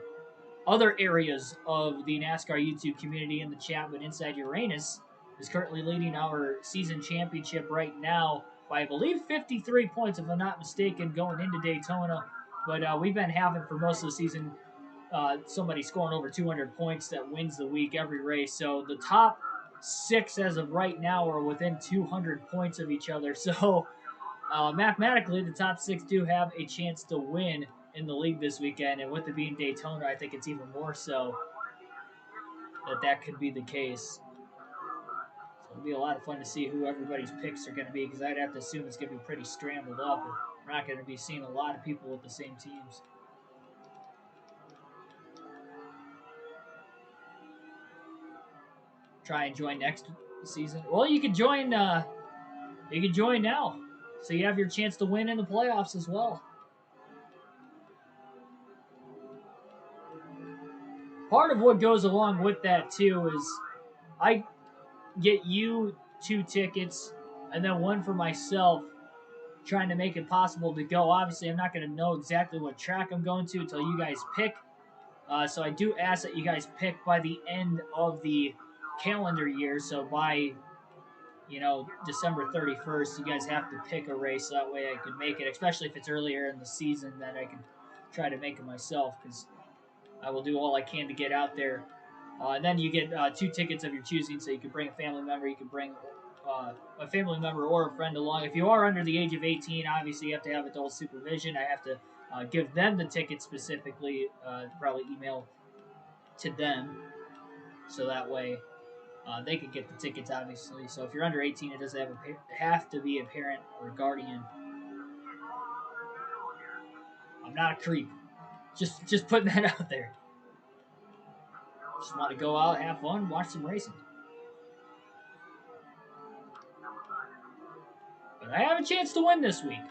other areas of the NASCAR YouTube community in the chat, but Inside Uranus is currently leading our season championship right now by, I believe, 53 points, if I'm not mistaken, going into Daytona. But we've been having for most of the season somebody scoring over 200 points that wins the week every race. So the top 6 as of right now are within 200 points of each other. So mathematically, the top 6 do have a chance to win in the league this weekend, and with it being Daytona, I think it's even more so that could be the case. So it'll be a lot of fun to see who everybody's picks are going to be, because I'd have to assume it's going to be pretty scrambled up, and we're not going to be seeing a lot of people with the same teams. Try and join next season. Well, you can join. You can join now, so you have your chance to win in the playoffs as well. Part of what goes along with that too is I get you 2 tickets and then 1 for myself, trying to make it possible to go. Obviously, I'm not going to know exactly what track I'm going to until you guys pick. So I do ask that you guys pick by the end of the calendar year. So by, December 31st, you guys have to pick a race. So that way I can make it, especially if it's earlier in the season, then I can try to make it myself, because I will do all I can to get out there. And then you get 2 tickets of your choosing, so you can bring a family member. You can bring a family member or a friend along. If you are under the age of 18, obviously you have to have adult supervision. I have to give them the ticket specifically, probably email to them, so that way they could get the tickets, obviously. So if you're under 18, it doesn't have to be a parent or guardian. I'm not a creep. Just putting that out there. Just want to go out, have fun, watch some racing. But I have a chance to win this week.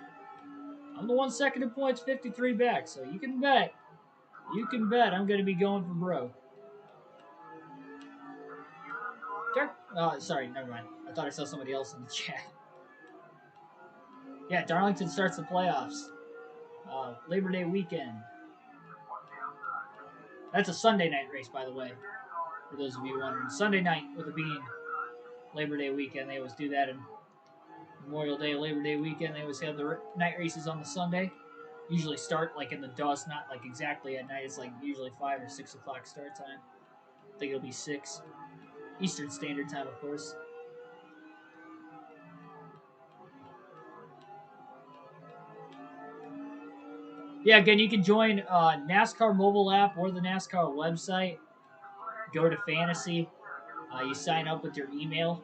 I'm the 1 second in points, 53 back, so you can bet. You can bet I'm going to be going for broke. Sorry, never mind. I thought I saw somebody else in the chat. Yeah, Darlington starts the playoffs. Labor Day weekend. That's a Sunday night race, by the way, for those of you wondering. Sunday night, with it being Labor Day weekend, they always do that. And Memorial Day, Labor Day weekend, they always have the night races on the Sunday. Usually start like in the dusk, not like exactly at night. It's like usually 5 or 6 o'clock start time. I think it'll be 6 Eastern Standard Time, of course. Yeah, again, you can join NASCAR mobile app or the NASCAR website. Go to Fantasy. You sign up with your email.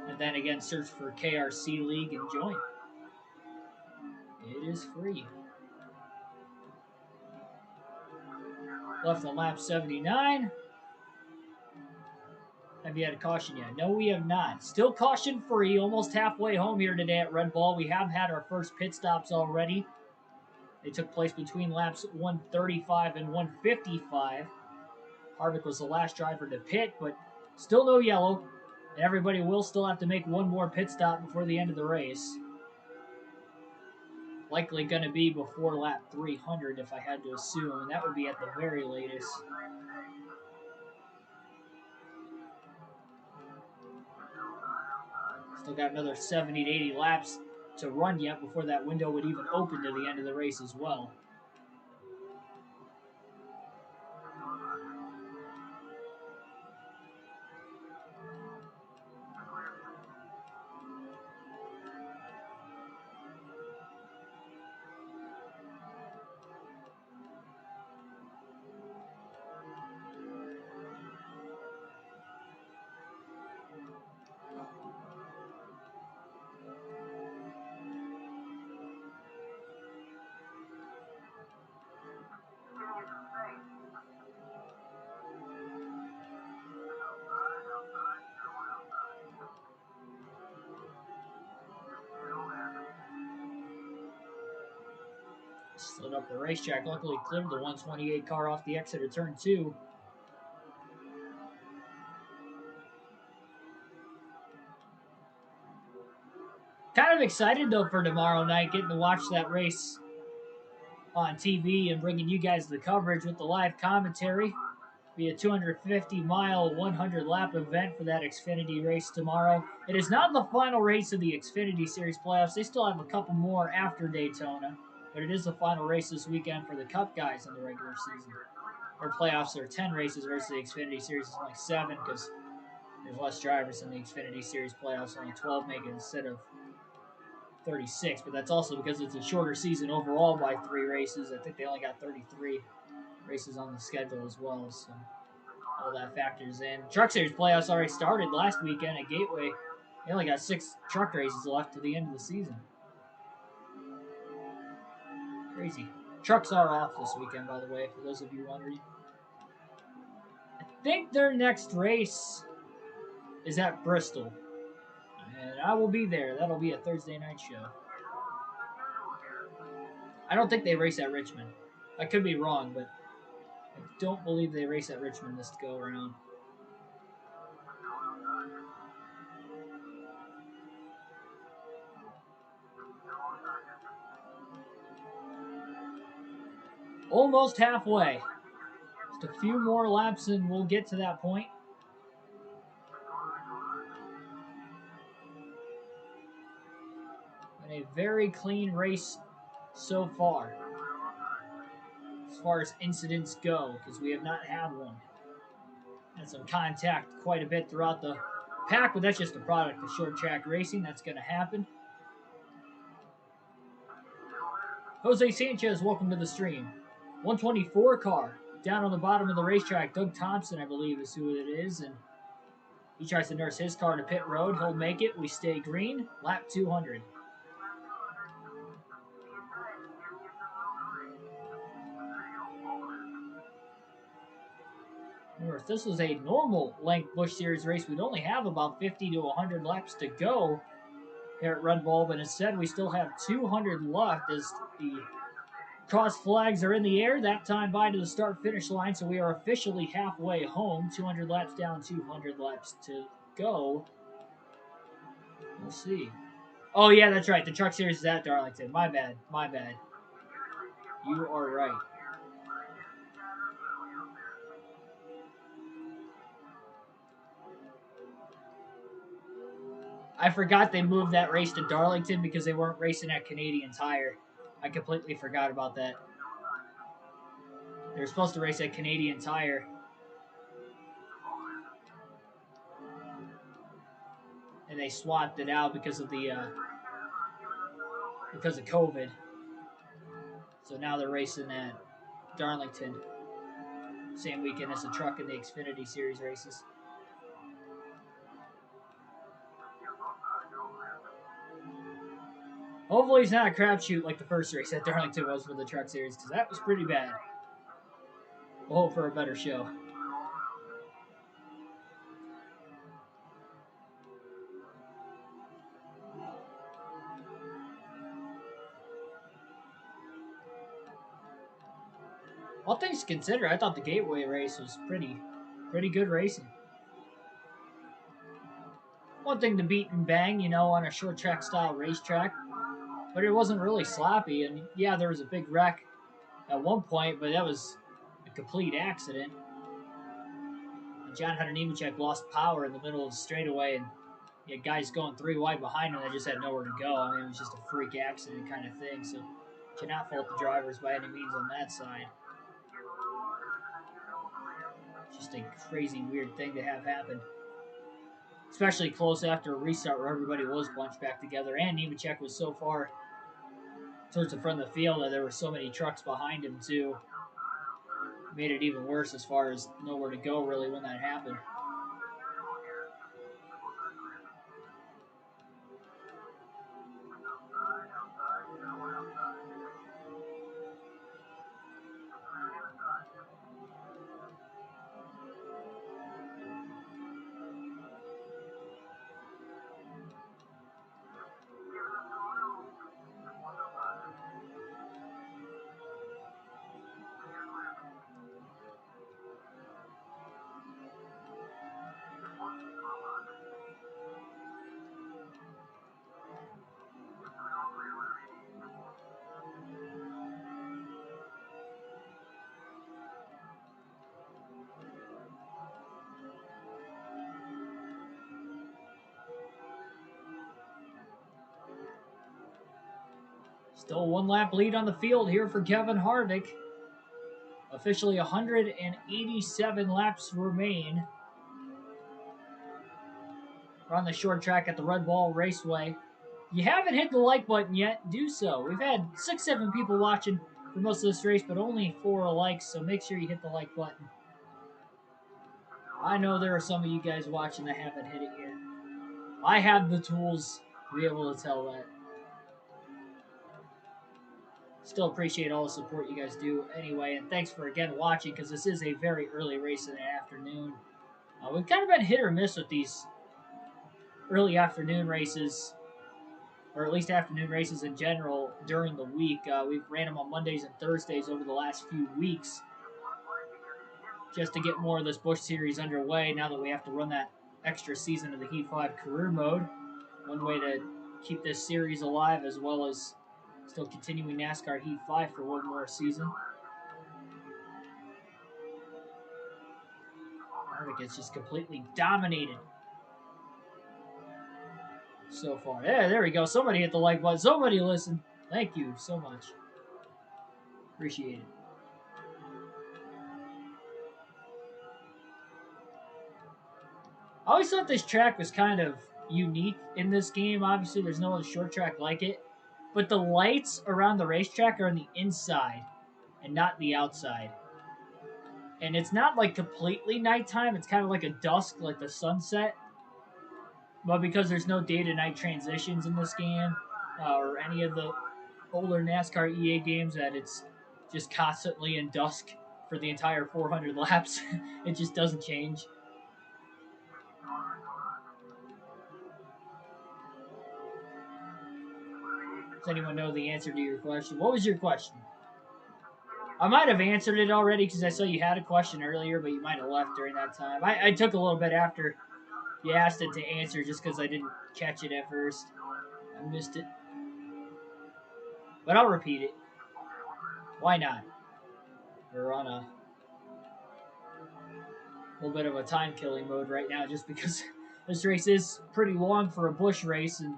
And then again, search for KRC League and join. It is free. Left on lap 79. Have you had a caution yet? No, we have not. Still caution free. Almost halfway home here today at Red Bull. We have had our first pit stops already. They took place between laps 135 and 155. Harvick was the last driver to pit, but still no yellow. And everybody will still have to make one more pit stop before the end of the race. Likely going to be before lap 300, if I had to assume, and that would be at the very latest. Still got another 70 to 80 laps to run yet before that window would even open to the end of the race as well. Slid up the racetrack. Luckily cleared the 128 car off the exit of turn 2. Kind of excited though for tomorrow night, getting to watch that race on TV and bringing you guys the coverage with the live commentary. Be a 250-mile, 100-lap event for that Xfinity race tomorrow. It is not the final race of the Xfinity Series playoffs. They still have a couple more after Daytona, but it is the final race this weekend for the Cup guys in the regular season. Their playoffs are 10 races versus the Xfinity Series is only 7 because there's less drivers in the Xfinity Series playoffs. Only 12 make it instead of 36, but that's also because it's a shorter season overall by 3 races. I think they only got 33 races on the schedule as well, so all that factors in. Truck Series playoffs already started last weekend at Gateway. They only got 6 truck races left to the end of the season. Crazy. Trucks are off this weekend, by the way, for those of you wondering. I think their next race is at Bristol, and I will be there. That'll be a Thursday night show. I don't think they race at Richmond. I could be wrong, but I don't believe they race at Richmond this go around. Almost halfway. Just a few more laps and we'll get to that point. And a very clean race so far as incidents go, because we have not had one. Had some contact quite a bit throughout the pack, but that's just a product of short track racing. That's going to happen. Jose Sanchez, welcome to the stream. 124 car down on the bottom of the racetrack. Doug Thompson, I believe, is who it is, and he tries to nurse his car to pit road. He'll make it. We stay green. Lap 200. Remember, if this was a normal length Busch Series race, we'd only have about 50 to 100 laps to go here at Red Bull, but instead we still have 200 left as the cross flags are in the air. That time by to the start-finish line, so we are officially halfway home. 200 laps down, 200 laps to go. We'll see. Oh, yeah, that's right. The Truck Series is at Darlington. My bad. My bad. You are right. I forgot they moved that race to Darlington because they weren't racing at Canadian Tire. I completely forgot about that. They were supposed to race at Canadian Tire. And they swapped it out because of the because of COVID. So now they're racing at Darlington. Same weekend as the truck and the Xfinity Series races. Hopefully it's not a crapshoot like the first race at Darlington was for the Truck Series, because that was pretty bad. We'll hope for a better show. All things considered, I thought the Gateway race was pretty good racing. One thing to beat and bang, you know, on a short track style racetrack, but it wasn't really sloppy. And yeah, there was a big wreck at one point, but that was a complete accident. John Hunter Nemechek lost power in the middle of the straightaway and Yeah, guys going 3 wide behind him that just had nowhere to go. I mean, it was just a freak accident kind of thing. So, cannot fault the drivers by any means on that side. Just a crazy, weird thing to have happen. Especially close after a restart where everybody was bunched back together. And Nemechek was so far towards the front of the field that there were so many trucks behind him, too. Made it even worse as far as nowhere to go, really, when that happened. Still 1 lap lead on the field here for Kevin Harvick. Officially 187 laps remain. We're on the short track at the Red Ball Raceway. If you haven't hit the like button yet, do so. We've had 6-7 people watching for most of this race, but only 4 likes, so make sure you hit the like button. I know there are some of you guys watching that haven't hit it yet. I have the tools to be able to tell that. Still appreciate all the support you guys do anyway, and thanks for again watching, because this is a very early race in the afternoon. We've kind of been hit or miss with these early afternoon races, or at least afternoon races in general during the week. We've ran them on Mondays and Thursdays over the last few weeks just to get more of this Busch Series underway now that we have to run that extra season of the Heat 5 career mode. One way to keep this series alive, as well as still continuing NASCAR Heat 5 for one more season. Harvick gets just completely dominated so far. Yeah, there we go. Somebody hit the like button. Somebody listen. Thank you so much. Appreciate it. I always thought this track was kind of unique in this game. Obviously, there's no other short track like it. But the lights around the racetrack are on the inside and not the outside. And it's not like completely nighttime. It's kind of like a dusk, like the sunset. But because there's no day to night transitions in this game, or any of the older NASCAR EA games, that it's just constantly in dusk for the entire 400 laps, it just doesn't change. Does anyone know the answer to your question? What was your question? I might have answered it already because I saw you had a question earlier, but you might have left during that time. I took a little bit after you asked it to answer just because I didn't catch it at first. I missed it. But I'll repeat it. Why not? We're on a little bit of a time-killing mode right now just because this race is pretty long for a Busch race, and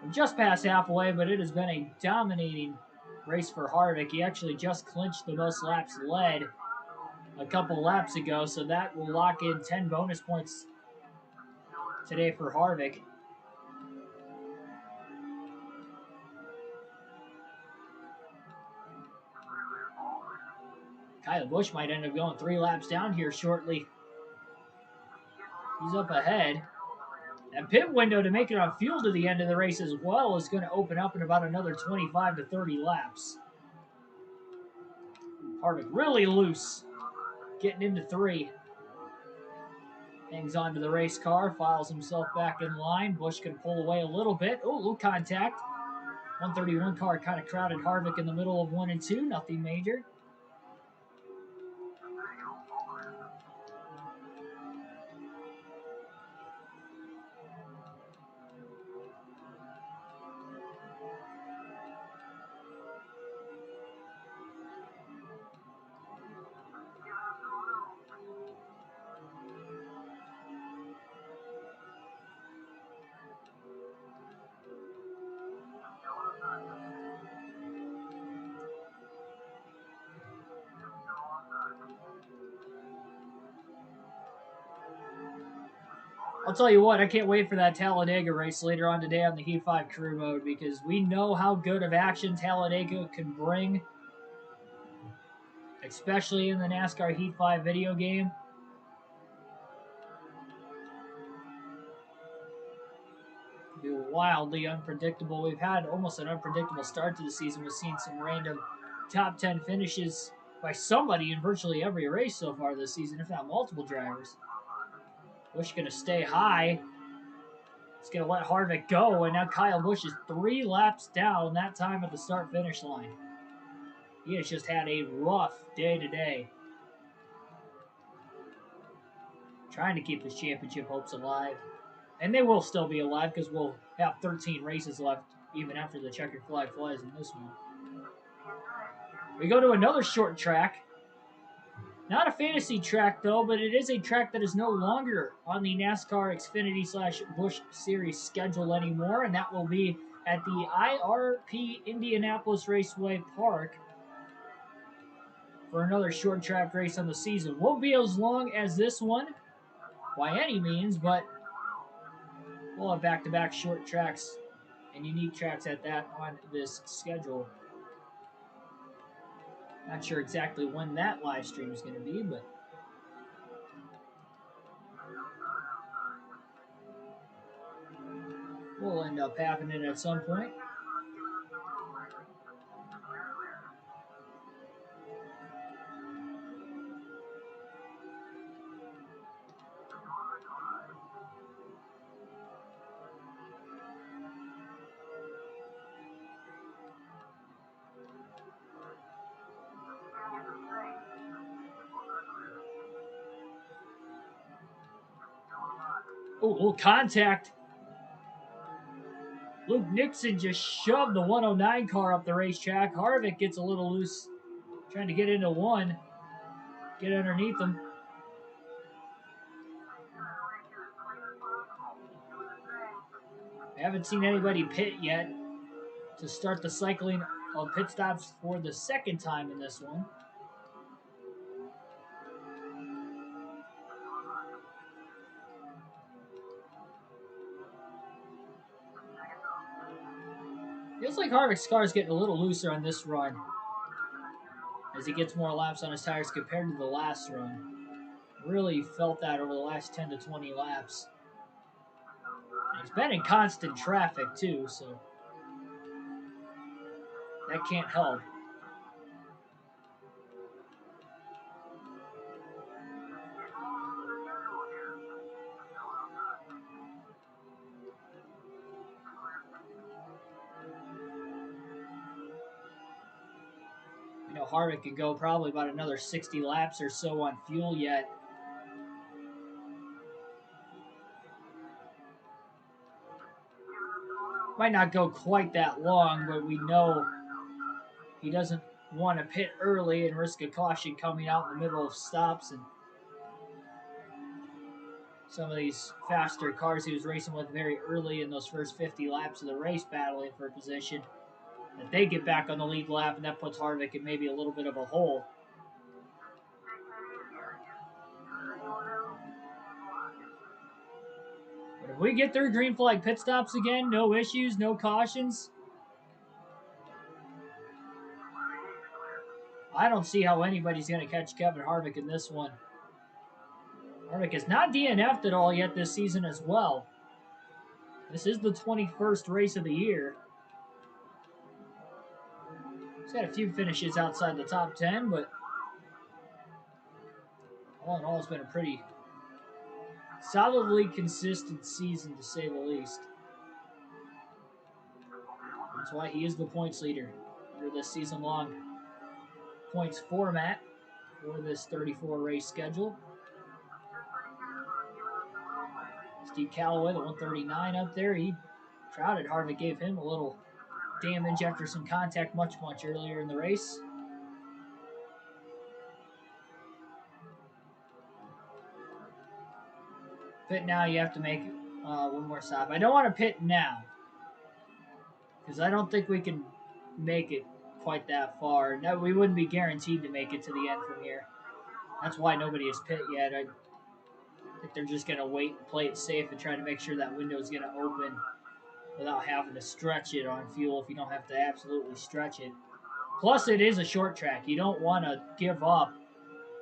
we're just past halfway, but it has been a dominating race for Harvick. He actually just clinched the most laps led a couple laps ago, so that will lock in 10 bonus points today for Harvick. Kyle Busch might end up going 3 laps down here shortly. He's up ahead. And pit window to make it on fuel to the end of the race as well is going to open up in about another 25 to 30 laps. Harvick really loose. Getting into 3. Hangs on to the race car, files himself back in line. Busch can pull away a little bit. Oh, little contact. 131 car kind of crowded Harvick in the middle of 1 and 2. Nothing major. I'll tell you what, I can't wait for that Talladega race later on today on the Heat 5 career mode because we know how good of action Talladega can bring, especially in the NASCAR Heat 5 video game. Be wildly unpredictable. We've had almost an unpredictable start to the season. We've seen some random top 10 finishes by somebody in virtually every race so far this season, if not multiple drivers. Busch going to stay high. He's going to let Harvick go, and now Kyle Busch is 3 laps down that time at the start-finish line. He has just had a rough day today. Trying to keep his championship hopes alive. And they will still be alive because we'll have 13 races left even after the checkered flag flies in this one. We go to another short track. Not a fantasy track, though, but it is a track that is no longer on the NASCAR Xfinity / Busch Series schedule anymore, and that will be at the IRP Indianapolis Raceway Park for another short track race on the season. Won't be as long as this one by any means, but we'll have back-to-back short tracks and unique tracks at that on this schedule. Not sure exactly when that live stream is going to be, but we'll end up having it at some point. Oh, a little contact. Luke Nixon just shoved the 109 car up the racetrack. Harvick gets a little loose, trying to get into one, get underneath him. I haven't seen anybody pit yet to start the cycling of pit stops for the second time in this one. Feels like Harvick's car is getting a little looser on this run as he gets more laps on his tires compared to the last run. Really felt that over the last 10 to 20 laps. And he's been in constant traffic too, so that can't help. You know, Harvick could go probably about another 60 laps or so on fuel yet. Might not go quite that long, but we know he doesn't want to pit early and risk a caution coming out in the middle of stops. And some of these faster cars he was racing with very early in those first 50 laps of the race battling for position, that they get back on the lead lap, and that puts Harvick in maybe a little bit of a hole. But if we get through green flag pit stops again, no issues, no cautions, I don't see how anybody's going to catch Kevin Harvick in this one. Harvick has not DNF'd at all yet this season as well. This is the 21st race of the year. He's had a few finishes outside the top 10, but all in all, it's been a pretty solidly consistent season, to say the least. That's why he is the points leader under this season-long points format for this 34-race schedule. Steve Calloway, the 139 up there, he crowded Harvick, gave him a little damage after some contact much earlier in the race. Pit now, you have to make one more stop. I don't want to pit now because I don't think we can make it quite that far. No, we wouldn't be guaranteed to make it to the end from here. That's why nobody has pit yet. I think they're just going to wait and play it safe and try to make sure that window is going to open without having to stretch it on fuel if you don't have to absolutely stretch it. Plus, it is a short track. You don't want to give up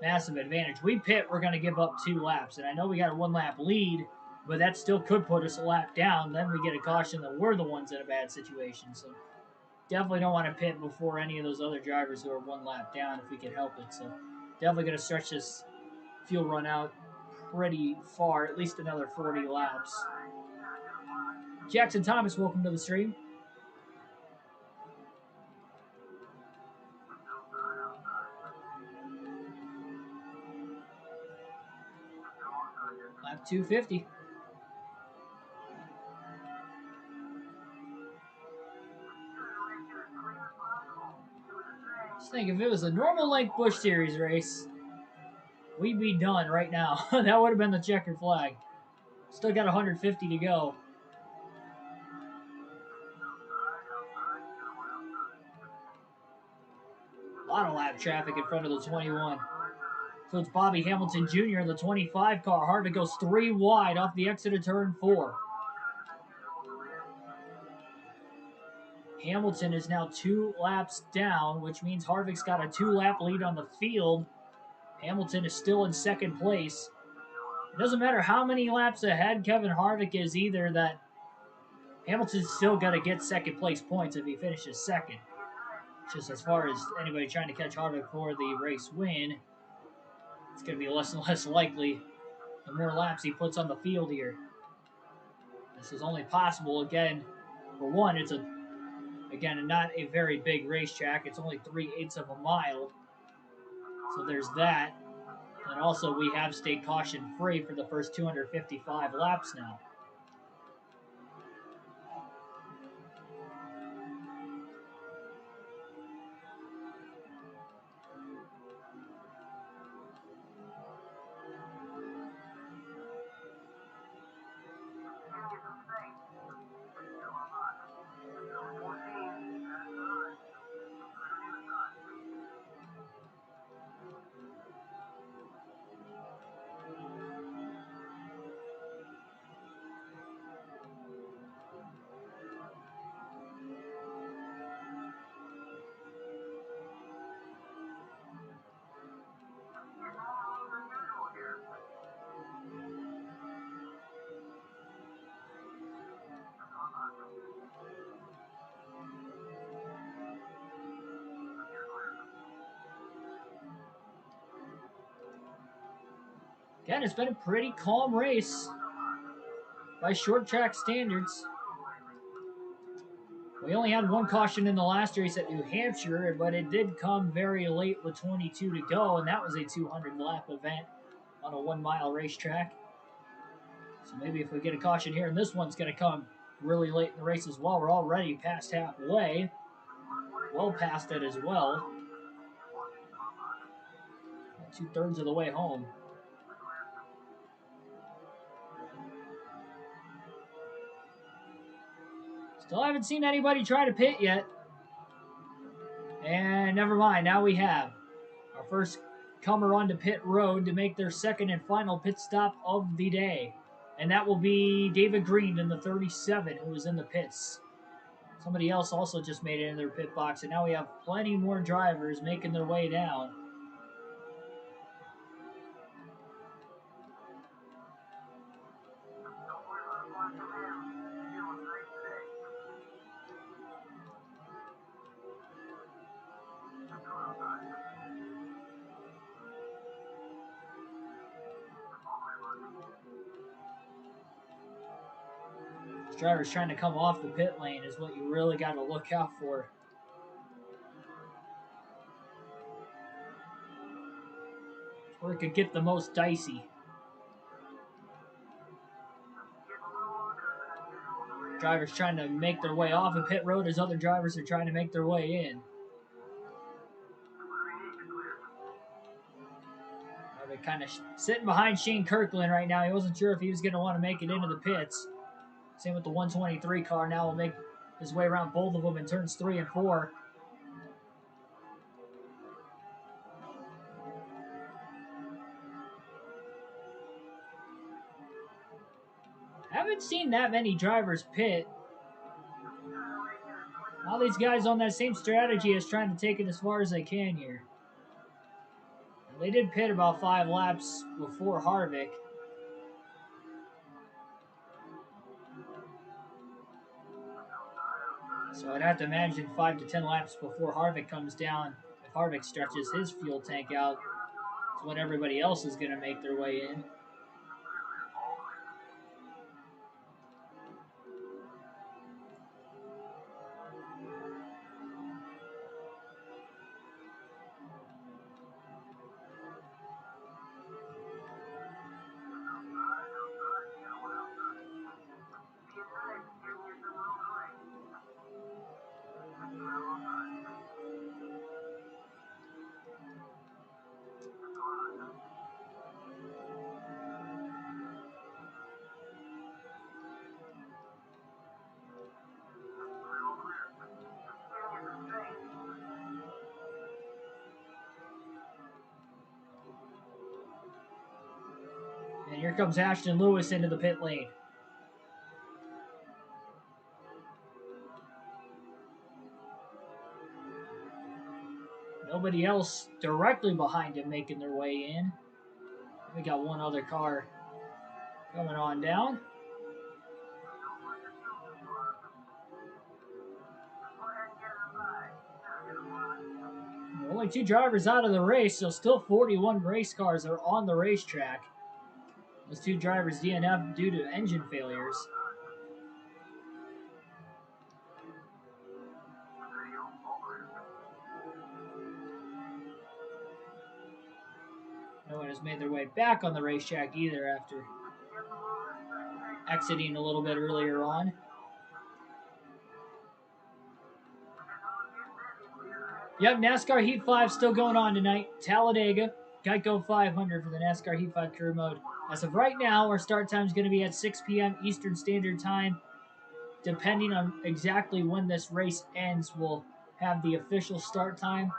massive advantage. We pit, we're going to give up 2 laps. And I know we got a 1-lap lead, but that still could put us a lap down. Then we get a caution that we're the ones in a bad situation. So definitely don't want to pit before any of those other drivers who are 1 lap down if we can help it. So definitely going to stretch this fuel run out pretty far, at least another 40 laps. Jackson Thomas, welcome to the stream. Lap 250. Just think, if it was a normal length Busch Series race, we'd be done right now. That would have been the checkered flag. Still got 150 to go. A lot of lap traffic in front of the 21. So it's Bobby Hamilton Jr. in the 25 car. Harvick goes 3 wide off the exit of turn 4. Hamilton is now 2 laps down, which means Harvick's got a 2-lap lead on the field. Hamilton is still in second place. It doesn't matter how many laps ahead Kevin Harvick is either, that Hamilton's still going to get second place points if he finishes second. Just as far as anybody trying to catch Harvick for the race win, it's going to be less and less likely the more laps he puts on the field here. This is only possible, again, for one, it's not a very big racetrack. It's only 3/8 of a mile. So there's that. And also we have stayed caution free for the first 255 laps now. Again, it's been a pretty calm race by short track standards. We only had 1 caution in the last race at New Hampshire, but it did come very late with 22 to go, and that was a 200-lap event on a 1-mile racetrack. So maybe if we get a caution here, and this one's going to come really late in the race as well. We're already past halfway. Well past it as well. 2/3 of the way home. Still haven't seen anybody try to pit yet. And never mind, now we have our first comer onto pit road to make their second and final pit stop of the day. And that will be David Green in the 37, who was in the pits. Somebody else also just made it in their pit box, and now we have plenty more drivers making their way down. Drivers trying to come off the pit lane is what you really got to look out for. Where it could get the most dicey. Drivers trying to make their way off of pit road as other drivers are trying to make their way in. They're kind of sitting behind Shane Kirkland right now. He wasn't sure if he was going to want to make it into the pits. Same with the 123 car. Now will make his way around both of them in turns 3 and 4. haven't seen that many drivers pit. All these guys on that same strategy as trying to take it as far as they can here. They did pit about 5 laps before Harvick. So I'd have to imagine 5 to 10 laps before Harvick comes down. If Harvick stretches his fuel tank out, it's when everybody else is going to make their way in. And here comes Ashton Lewis into the pit lane. Nobody else directly behind him making their way in. We got one other car coming on down. Only 2 drivers out of the race, so still 41 race cars are on the racetrack. Those 2 drivers DNF due to engine failures. No one has made their way back on the racetrack either after exiting a little bit earlier on. Yep, NASCAR Heat 5 still going on tonight. Talladega, Geico 500 for the NASCAR Heat 5 career mode. As of right now, our start time is going to be at 6 p.m. Eastern Standard Time. Depending on exactly when this race ends, we'll have the official start time.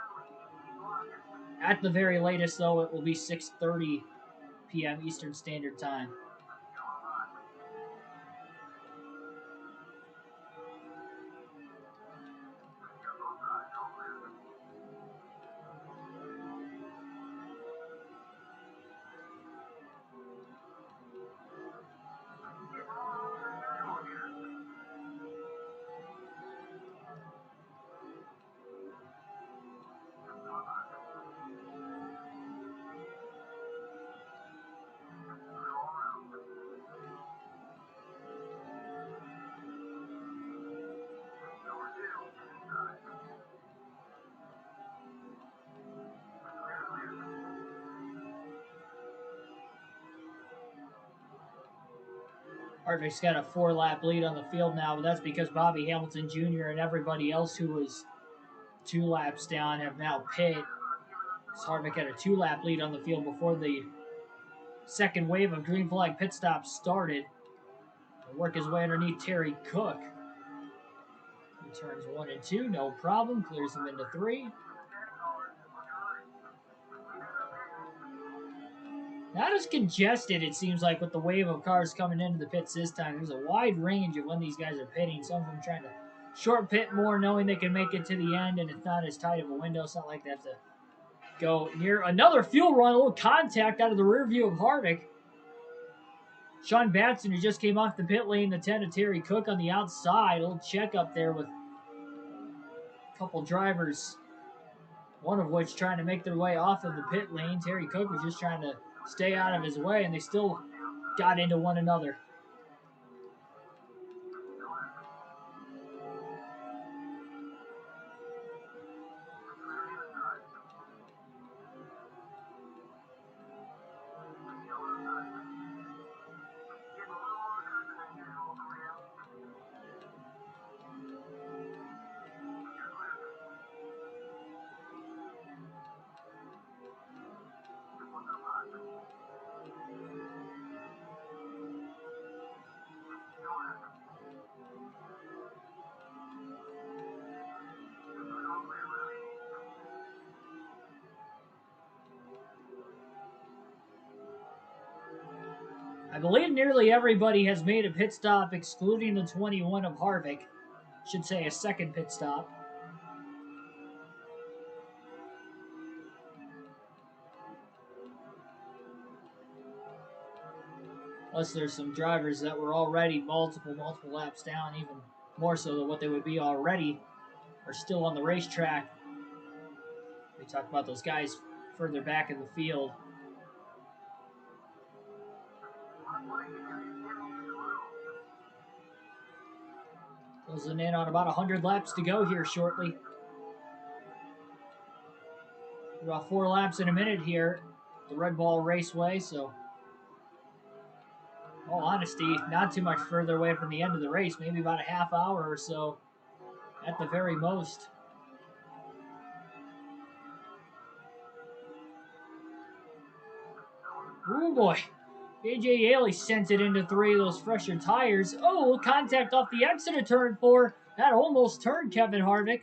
At the very latest, though, it will be 6:30 p.m. Eastern Standard Time. Harvick's got a 4-lap lead on the field now, but that's because Bobby Hamilton Jr. and everybody else who was 2 laps down have now pit. Harvick had a 2-lap lead on the field before the second wave of green flag pit stops started. He'll work his way underneath Terry Cook. He turns 1 and 2, no problem. Clears him into 3. Not as congested, it seems like, with the wave of cars coming into the pits this time. There's a wide range of when these guys are pitting. Some of them trying to short pit more, knowing they can make it to the end, and it's not as tight of a window. It's not like they have to go near another fuel run. A little contact out of the rear view of Harvick. Sean Batson, who just came off the pit lane, the 10 of Terry Cook on the outside. A little check up there with a couple drivers, one of which trying to make their way off of the pit lane. Terry Cook was just trying to stay out of his way, and they still got into one another. I believe nearly everybody has made a pit stop, excluding the 21 of Harvick. Should say a second pit stop. Plus, there's some drivers that were already multiple laps down, even more so than what they would be already, are still on the racetrack. We talked about those guys further back in the field. Closing in on about 100 laps to go here shortly. About 4 laps in a minute here, the Red Bull Raceway, so in all honesty, not too much further away from the end of the race, maybe about a half hour or so at the very most. Oh boy. AJ Haley sent it into 3 of those fresher tires. Oh, contact off the exit of turn 4. That almost turned Kevin Harvick.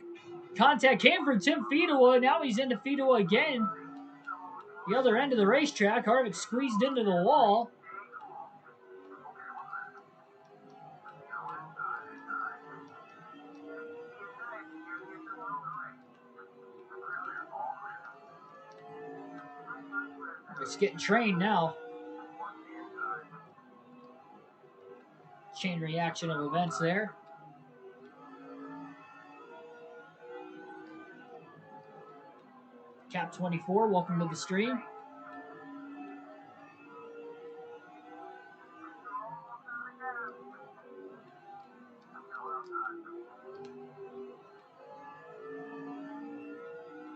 Contact came from Tim Fedewa. Now he's into Fedewa again. The other end of the racetrack. Harvick squeezed into the wall. It's getting trained now. Chain reaction of events there. Cap 24, welcome to the stream.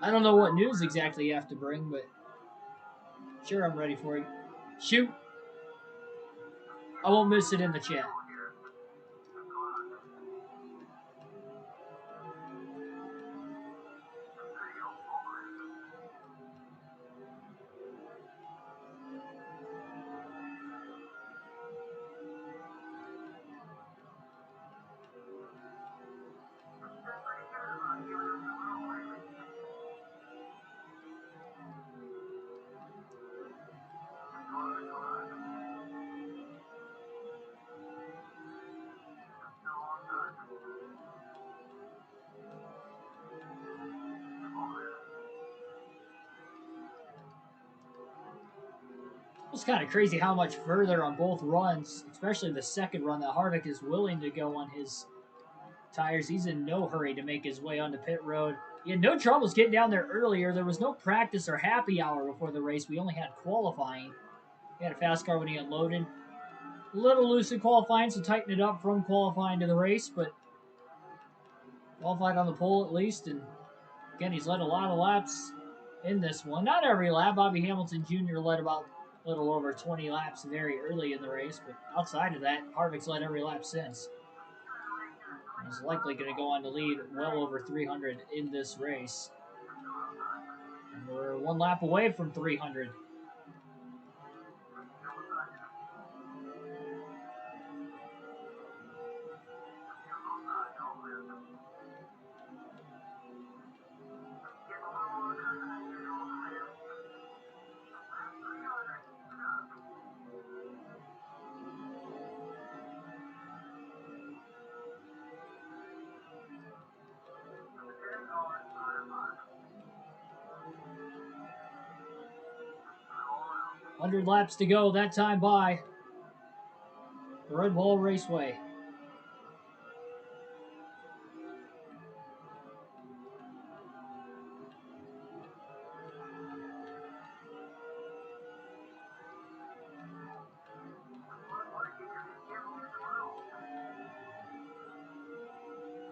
I don't know what news exactly you have to bring, but sure, I'm ready for you. Shoot. I won't miss it in the chat. It's kind of crazy how much further on both runs, especially the second run, that Harvick is willing to go on his tires. He's in no hurry to make his way onto pit road. He had no troubles getting down there earlier. There was no practice or happy hour before the race. We only had qualifying. He had a fast car when he unloaded. A little loose in qualifying, so tighten it up from qualifying to the race, but qualified on the pole at least. And again, he's led a lot of laps in this one. Not every lap. Bobby Hamilton Jr. led about a little over 20 laps very early in the race, but outside of that, Harvick's led every lap since. He's likely going to go on to lead well over 300 in this race. And we're 1 lap away from 300. Hundred laps to go, that time by the Red Bull Raceway.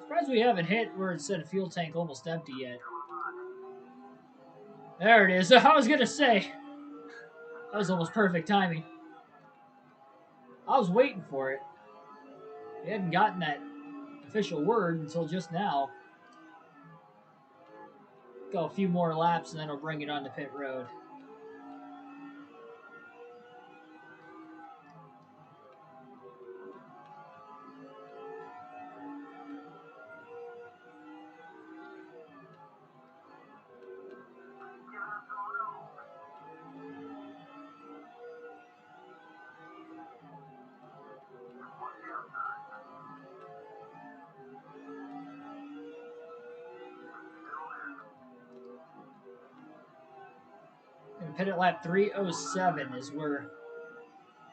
Surprised we haven't hit where it said fuel tank almost empty yet. There it is. I was going to say, that was almost perfect timing. I was waiting for it. We hadn't gotten that official word until just now. Go a few more laps and then we'll bring it onto pit road. Pit at lap 307 is where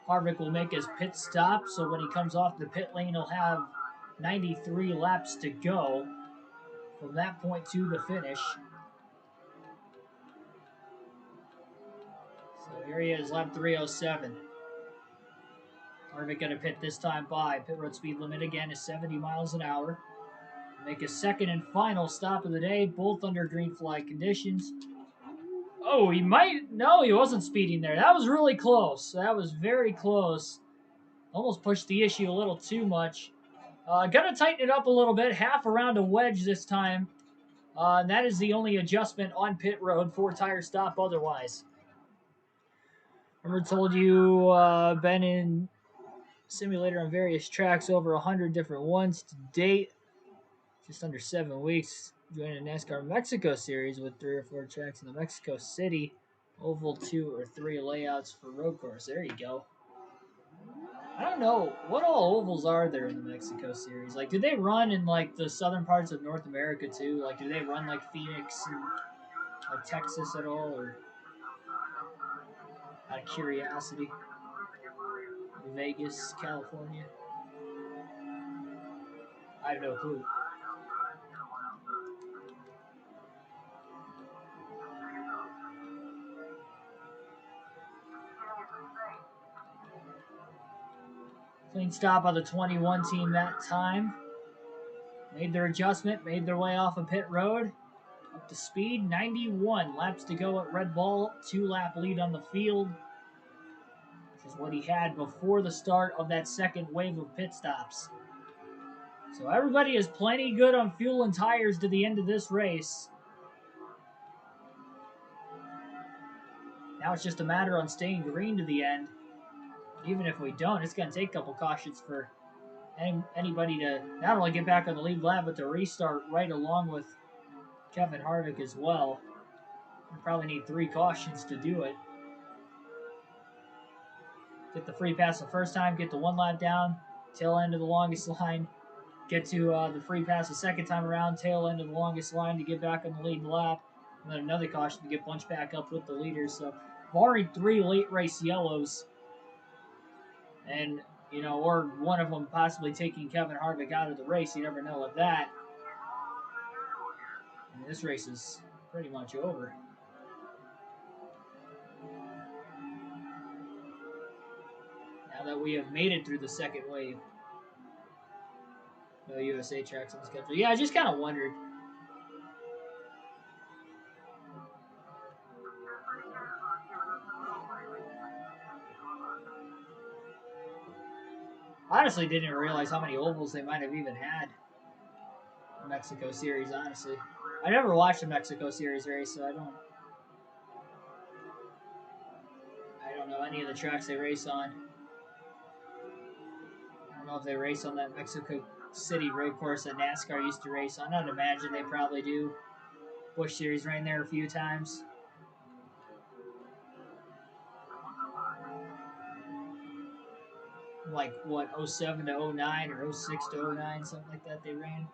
Harvick will make his pit stop. So when he comes off the pit lane, he'll have 93 laps to go from that point to the finish. So here he is, lap 307. Harvick going to pit this time by. Pit road speed limit again is 70 miles an hour. Make his second and final stop of the day, both under green flag conditions. Oh, he might... No, he wasn't speeding there. That was really close. That was very close. Almost pushed the issue a little too much. Gonna tighten it up a little bit. Half around a wedge this time. And that is the only adjustment on pit road. 4-tire stop otherwise. Remember, told you been in simulator on various tracks, over 100 different ones to date. Just under 7 weeks. Joining the NASCAR Mexico Series with 3 or 4 tracks in the Mexico City. Oval 2 or 3 layouts for road course. There you go. I don't know. What all ovals are there in the Mexico Series? Like, do they run in, like, the southern parts of North America, too? Like, do they run, like, Phoenix and, like, Texas at all? Or out of curiosity? Vegas, California? I have no clue. Clean stop on the 21 team that time. Made their adjustment, made their way off of pit road. Up to speed, 91 laps to go at Red Bull. 2-lap lead on the field. Which is what he had before the start of that second wave of pit stops. So everybody is plenty good on fuel and tires to the end of this race. Now it's just a matter on staying green to the end. Even if we don't, it's going to take a couple cautions for anybody to not only get back on the lead lap, but to restart right along with Kevin Harvick as well. We probably need 3 cautions to do it. Get the free pass the first time, get the 1 lap down, tail end of the longest line. Get to the free pass the second time around, tail end of the longest line to get back on the lead lap. And then another caution to get bunched back up with the leaders. So, barring 3 late race yellows, and, you know, or one of them possibly taking Kevin Harvick out of the race, you never know with that. And this race is pretty much over. Now that we have made it through the second wave. No USA tracks on the schedule. Yeah, I just kind of wondered. Honestly, didn't even realize how many ovals they might have even had in the Mexico Series, honestly. I never watched the Mexico Series race, so I don't know any of the tracks they race on. I don't know if they race on that Mexico City road course that NASCAR used to race on. I'd imagine they probably do. Busch Series ran there a few times. Like, what, 07 to 09 or 06 to 09, something like that they ran.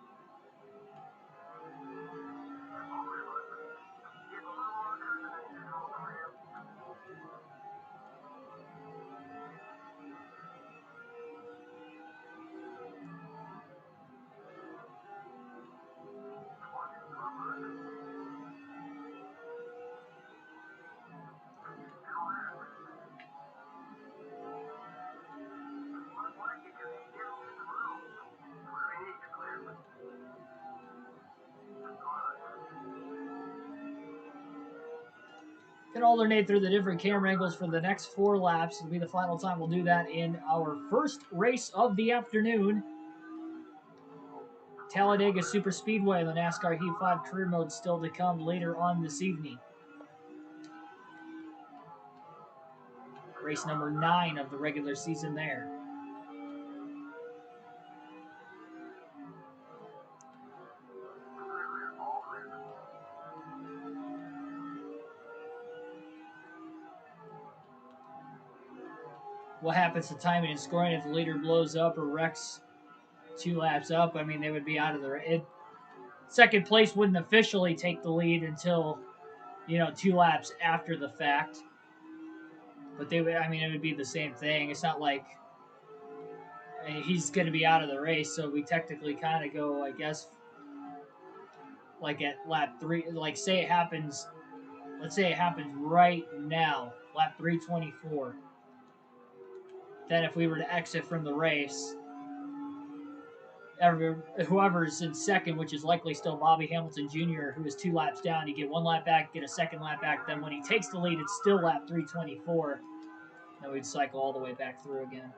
Can alternate through the different camera angles for the next 4 laps. It'll be the final time we'll do that in our first race of the afternoon. Talladega Super Speedway, the NASCAR Heat 5 career mode still to come later on this evening. Race number 9 of the regular season there. What happens to timing and scoring if the leader blows up or wrecks 2 laps up? I mean, they would be out of the race. Second place wouldn't officially take the lead until you know, 2 laps after the fact. But they would, I mean, it would be the same thing. It's not like he's going to be out of the race, so we technically kind of go, I guess, like at lap 3. Like, say it happens, let's say it happens right now, lap 324. Then if we were to exit from the race, whoever's in second, which is likely still Bobby Hamilton Jr., who is 2 laps down, you get 1 lap back, get a second lap back. Then when he takes the lead, it's still lap 324. Then we'd cycle all the way back through again.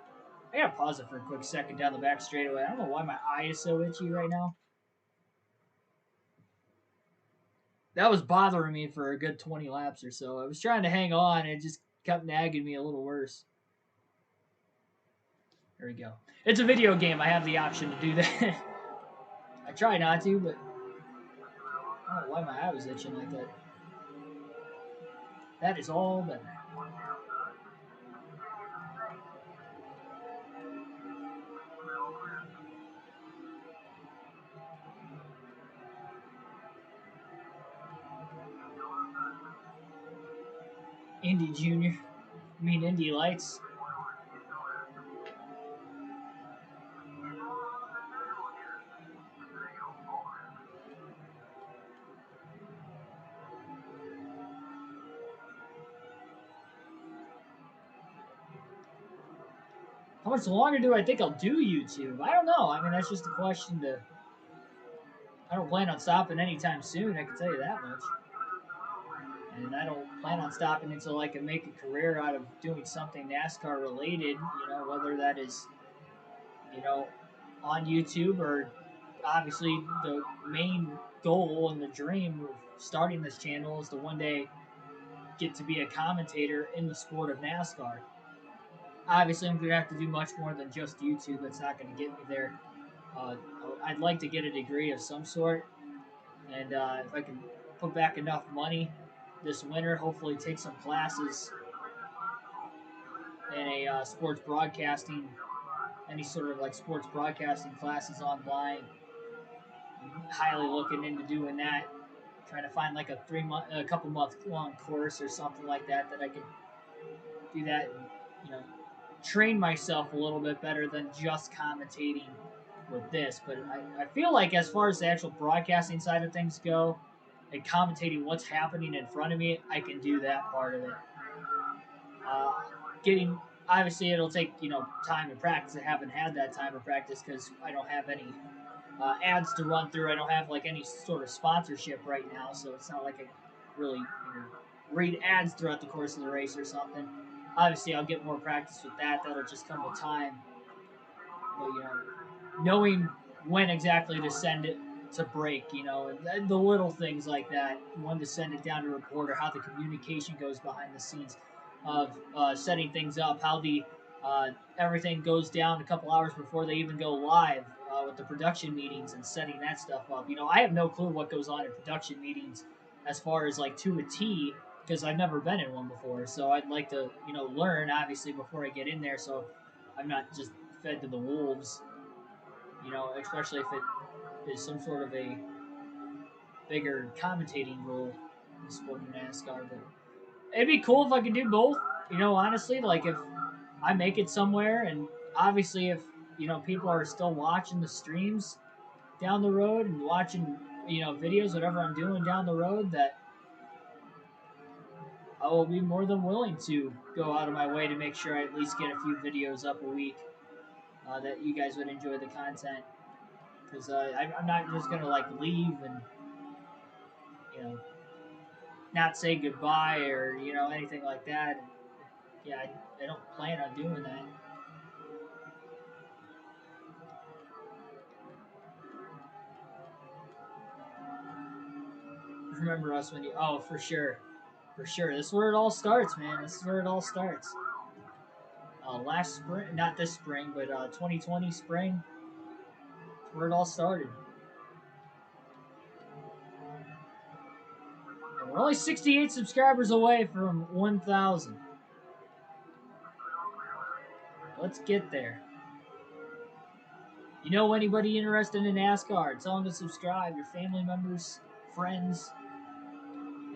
I gotta pause it for a quick second down the back straightaway. I don't know why my eye is so itchy right now. That was bothering me for a good 20 laps or so. I was trying to hang on, and it just kept nagging me a little worse. There we go. It's a video game. I have the option to do that. I try not to, but I don't know why my eye was itching like that. That is all better. Indy Junior. I mean Indy Lights. How much longer do I think I'll do YouTube? I don't know. I mean, that's just a question to... I don't plan on stopping anytime soon, I can tell you that much. And I don't plan on stopping until I can make a career out of doing something NASCAR related, you know, whether that is, you know, on YouTube or obviously the main goal and the dream of starting this channel is to one day get to be a commentator in the sport of NASCAR. Obviously, I'm going to have to do much more than just YouTube. That's not going to get me there. I'd like to get a degree of some sort, and if I can put back enough money this winter, hopefully take some classes in a sports broadcasting, any sort of like sports broadcasting classes online. I'm highly looking into doing that. Trying to find like a couple month long course or something like that I could do that and, you know, train myself a little bit better than just commentating with this. But I feel like as far as the actual broadcasting side of things go and commentating what's happening in front of me, I can do that part of it. Getting obviously it'll take, you know, time and practice. I haven't had that time of practice because I don't have any ads to run through. I don't have like any sort of sponsorship right now, so it's not like I really, you know, read ads throughout the course of the race or something. Obviously, I'll get more practice with that. That'll just come with time. But, you know, knowing when exactly to send it to break, you know, and the little things like that, when to send it down to reporter, how the communication goes behind the scenes of setting things up, how the everything goes down a couple hours before they even go live with the production meetings and setting that stuff up. You know, I have no clue what goes on in production meetings as far as like to a T because I've never been in one before. So I'd like to, you know, learn obviously before I get in there, so I'm not just fed to the wolves. You know, especially if it is some sort of a bigger commentating role in the sport of NASCAR. But it'd be cool if I could do both. You know, honestly, like if I make it somewhere, and obviously if, you know, people are still watching the streams down the road and watching, you know, videos, whatever I'm doing down the road, that I will be more than willing to go out of my way to make sure I at least get a few videos up a week that you guys would enjoy the content. Because I'm not just gonna like leave and, you know, not say goodbye or, you know, anything like that. Yeah, I don't plan on doing that. Remember us when you... Oh, for sure. For sure. This is where it all starts, man. This is where it all starts. Last spring, not this spring, but 2020 spring, that's where it all started. And we're only 68 subscribers away from 1,000. Let's get there. You know anybody interested in NASCAR, tell them to subscribe. Your family members, friends,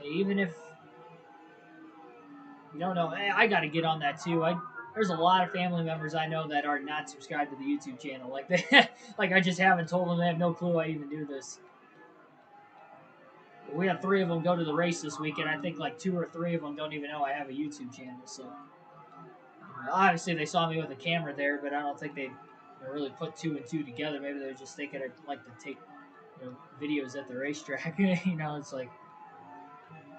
Even if you don't know, I got to get on that too. There's a lot of family members I know that are not subscribed to the YouTube channel. Like like I just haven't told them. They have no clue I even do this. We had 3 of them go to the race this weekend. I think like 2 or 3 of them don't even know I have a YouTube channel. So obviously they saw me with a camera there, but I don't think they really put 2 and 2 together. Maybe they're just thinking I'd like to take videos at the racetrack. It's like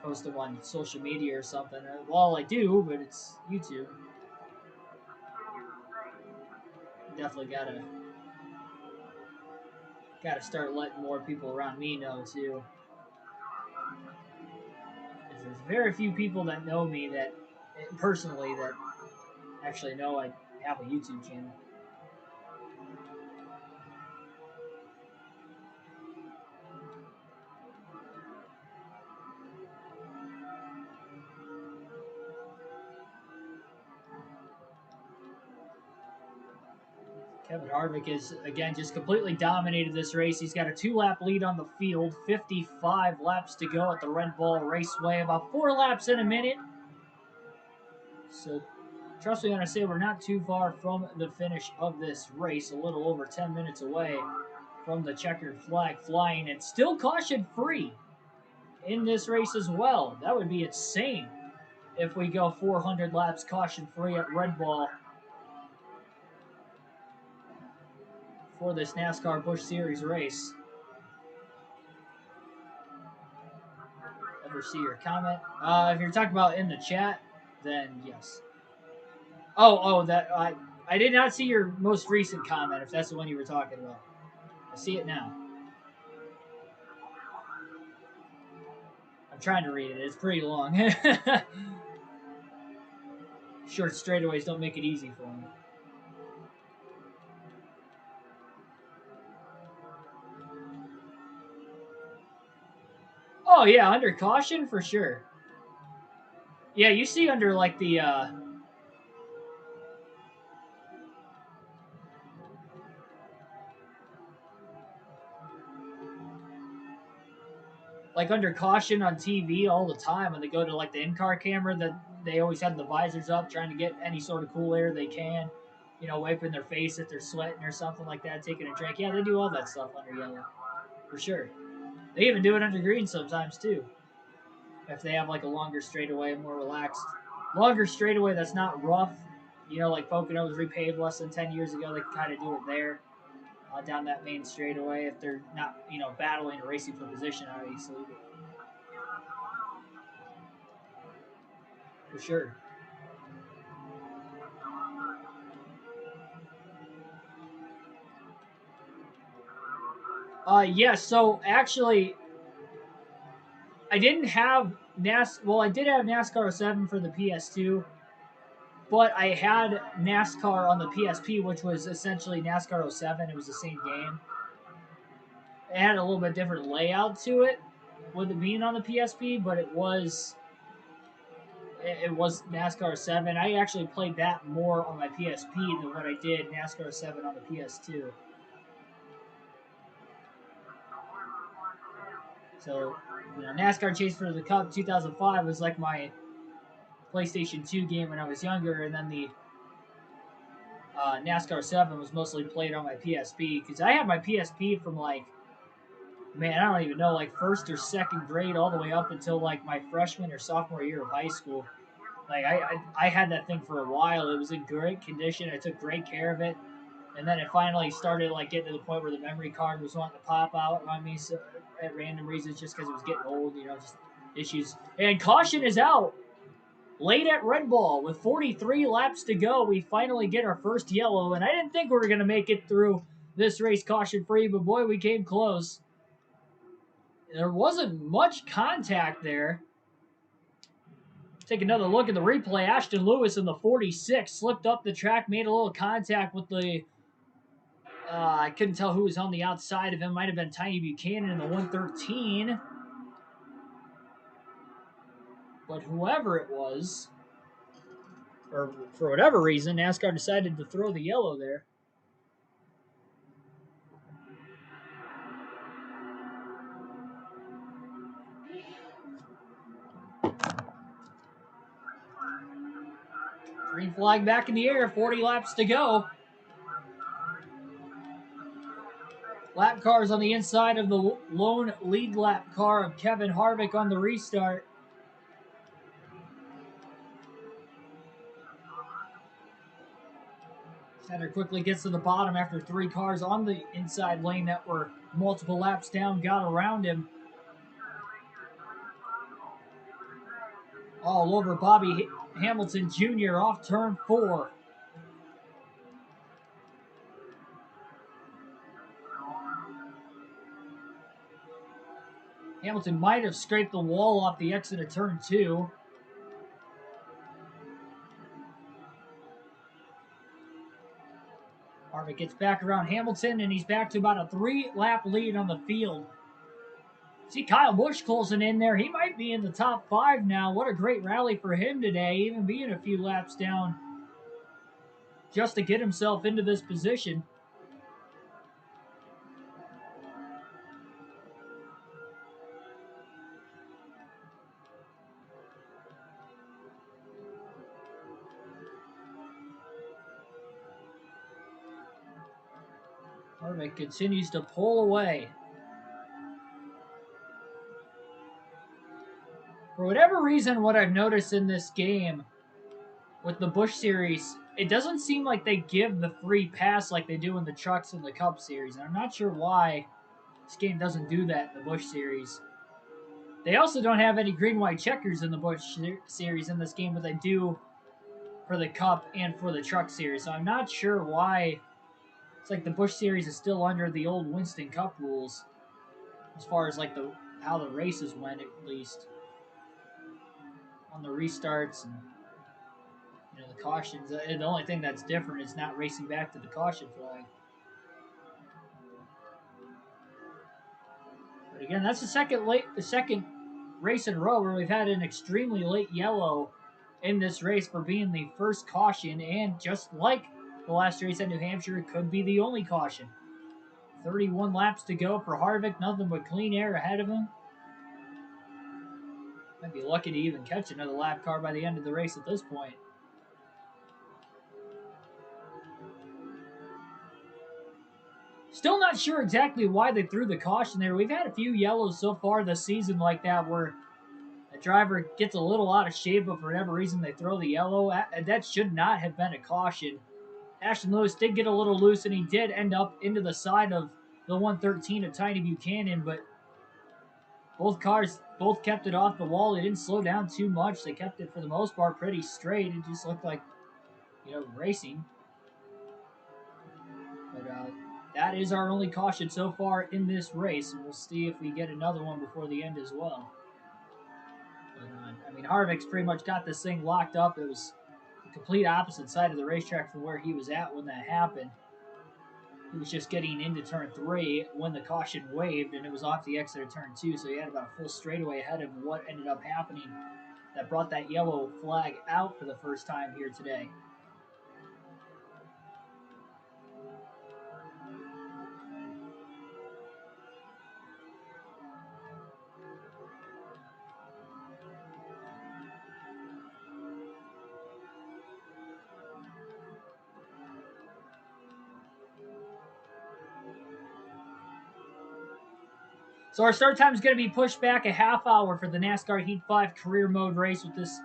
post them on social media or something. Well, I do, but it's YouTube. Definitely gotta start letting more people around me know too. There's very few people that know me that personally that actually know I have a YouTube channel. Kevin Harvick is, again, just completely dominated this race. He's got a 2-lap lead on the field, 55 laps to go at the Red Bull Raceway, about 4 laps in a minute. So, trust me when I say we're not too far from the finish of this race, a little over 10 minutes away from the checkered flag flying, and still caution-free in this race as well. That would be insane if we go 400 laps caution-free at Red Bull for this NASCAR Busch Series race. Ever see your comment? If you're talking about in the chat, then yes. That I did not see your most recent comment. If that's the one you were talking about, I see it now. I'm trying to read it. It's pretty long. Short straightaways don't make it easy for me. Oh yeah, under caution for sure. Yeah, you see under like the like under caution on TV all the time when they go to like the in-car camera, that they always have the visors up trying to get any sort of cool air they can, wiping their face if they're sweating or something like that, taking a drink. Yeah, they do all that stuff under yellow for sure. They even do it under green sometimes too, if they have like a longer straightaway, more relaxed longer straightaway that's not rough, like Pocono was repaved less than 10 years ago. They can kind of do it there, down that main straightaway if they're not battling or racing for position, obviously. For sure. Yes. So actually, I didn't have Well, I did have NASCAR 07 for the PS2, but I had NASCAR on the PSP, which was essentially NASCAR 07. It was the same game. It had a little bit different layout to it with it being on the PSP, but it was NASCAR 7. I actually played that more on my PSP than what I did NASCAR 7 on the PS2. So, NASCAR Chase for the Cup 2005 was like my PlayStation 2 game when I was younger, and then the NASCAR 7 was mostly played on my PSP, because I had my PSP from I don't even know, like first or second grade all the way up until like my freshman or sophomore year of high school. Like I had that thing for a while. It was in great condition. I took great care of it. And then it finally started like getting to the point where the memory card was wanting to pop out on me at random reasons, just because it was getting old, just issues. And caution is out. Late at Red Bull with 43 laps to go, we finally get our first yellow. And I didn't think we were going to make it through this race caution-free, but boy, we came close. There wasn't much contact there. Take another look at the replay. Ashton Lewis in the 46 slipped up the track, made a little contact with the I couldn't tell who was on the outside of him. Might have been Tiny Buchanan in the 113. But whoever it was, or for whatever reason, NASCAR decided to throw the yellow there. Green flag back in the air, 40 laps to go. Lap cars on the inside of the lone lead lap car of Kevin Harvick on the restart. Center quickly gets to the bottom after 3 cars on the inside lane that were multiple laps down got around him. All over Bobby Hamilton Jr. off turn 4. Hamilton might have scraped the wall off the exit of turn 2. Harvick gets back around Hamilton, and he's back to about a 3-lap lead on the field. See Kyle Busch closing in there. He might be in the top 5 now. What a great rally for him today, even being a few laps down just to get himself into this position. Harvick continues to pull away. For whatever reason, what I've noticed in this game with the Busch Series, it doesn't seem like they give the free pass like they do in the Trucks and the Cup Series. And I'm not sure why this game doesn't do that in the Busch Series. They also don't have any green-white checkers in the Busch Series in this game, but they do for the Cup and for the Truck Series. So I'm not sure why it's like the Busch Series is still under the old Winston Cup rules as far as like how the races went, at least on the restarts and the cautions. The only thing that's different is not racing back to the caution flag. But again, that's the second race in a row where we've had an extremely late yellow in this race for being the first caution, and just like the last race at New Hampshire, it could be the only caution. 31 laps to go for Harvick, nothing but clean air ahead of him. Might be lucky to even catch another lap car by the end of the race at this point. Still not sure exactly why they threw the caution there. We've had a few yellows so far this season like that where a driver gets a little out of shape, but for whatever reason they throw the yellow. That should not have been a caution. Ashton Lewis did get a little loose, and he did end up into the side of the 113 of Tiny Buchanan, but both cars kept it off the wall. They didn't slow down too much. They kept it, for the most part, pretty straight. It just looked like, racing. But that is our only caution so far in this race, and we'll see if we get another one before the end as well. But, Harvick's pretty much got this thing locked up. It was the complete opposite side of the racetrack from where he was at when that happened. He was just getting into turn 3 when the caution waved, and it was off the exit of turn 2, so he had about a full straightaway ahead of what ended up happening that brought that yellow flag out for the first time here today. So our start time is going to be pushed back a half hour for the NASCAR Heat 5 Career Mode race, with this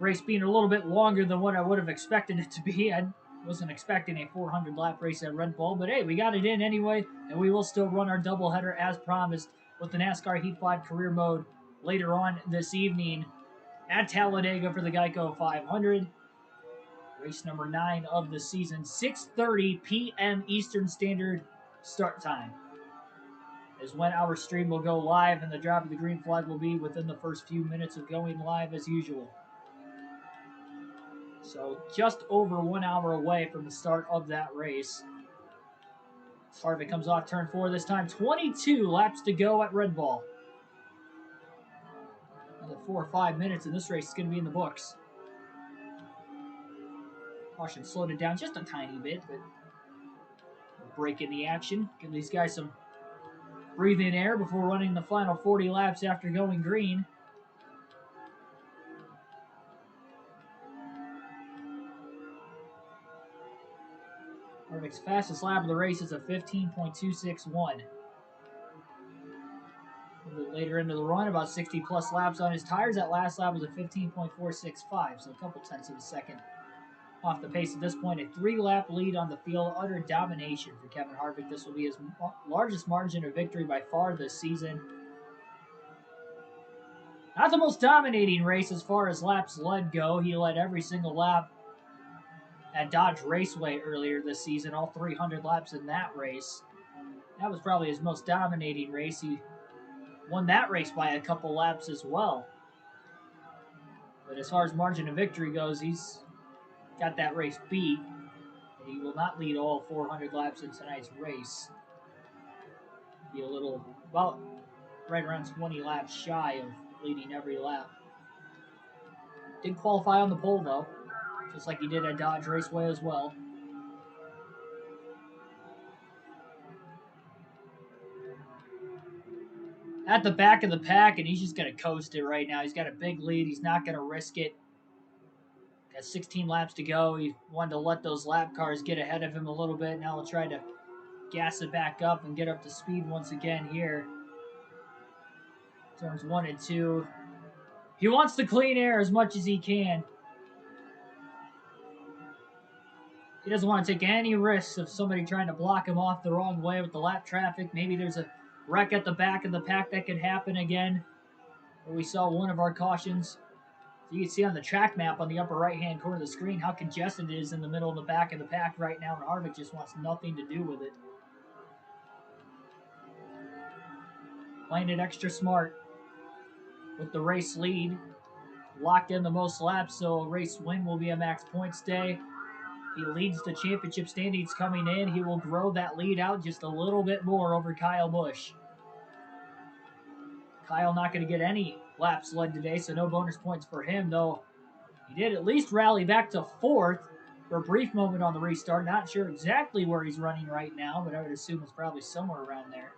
race being a little bit longer than what I would have expected it to be. I wasn't expecting a 400-lap race at Red Bull, but hey, we got it in anyway, and we will still run our doubleheader as promised with the NASCAR Heat 5 Career Mode later on this evening at Talladega for the Geico 500. Race number 9 of the season, 6:30 p.m. Eastern Standard start time is when our stream will go live, and the drop of the green flag will be within the first few minutes of going live as usual. So just over 1 hour away from the start of that race. Harvick comes off turn 4 this time. 22 laps to go at Red Bull. Another 4 or 5 minutes, and this race is going to be in the books. Caution slowed it down just a tiny bit, but break in the action. Give these guys some breathing air before running the final 40 laps after going green. Harvick's fastest lap of the race is a 15.261. A little bit later into the run, about 60 plus laps on his tires. That last lap was a 15.465, so a couple tenths of a second off the pace at this point. A 3-lap lead on the field, utter domination for Kevin Harvick. This will be his largest margin of victory by far this season. Not the most dominating race as far as laps led go. He led every single lap at Dodge Raceway earlier this season, all 300 laps in that race. That was probably his most dominating race. He won that race by a couple laps as well. But as far as margin of victory goes, he's got that race beat. He will not lead all 400 laps in tonight's race. Be a little, well, right around 20 laps shy of leading every lap. Did qualify on the pole, though, just like he did at Dodge Raceway as well. At the back of the pack, and he's just going to coast it right now. He's got a big lead. He's not going to risk it. Got 16 laps to go. He wanted to let those lap cars get ahead of him a little bit. Now he'll try to gas it back up and get up to speed once again here. Turns 1 and 2. He wants the clean air as much as he can. He doesn't want to take any risks of somebody trying to block him off the wrong way with the lap traffic. Maybe there's a wreck at the back of the pack that could happen again. Where we saw one of our cautions. So you can see on the track map on the upper right-hand corner of the screen how congested it is in the middle of the back of the pack right now, and Harvick just wants nothing to do with it. Playing it extra smart with the race lead. Locked in the most laps, so a race win will be a max points day. He leads the championship standings coming in. He will grow that lead out just a little bit more over Kyle Busch. Kyle not going to get any laps led today, so no bonus points for him, though he did at least rally back to 4th for a brief moment on the restart. Not sure exactly where he's running right now, but I would assume it's probably somewhere around there.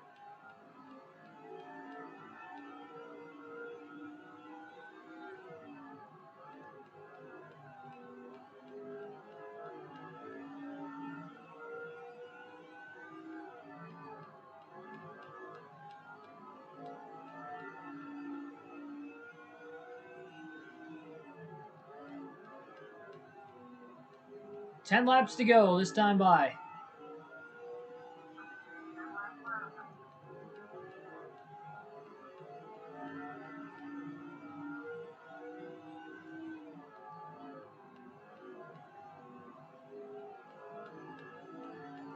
Ten laps to go this time by.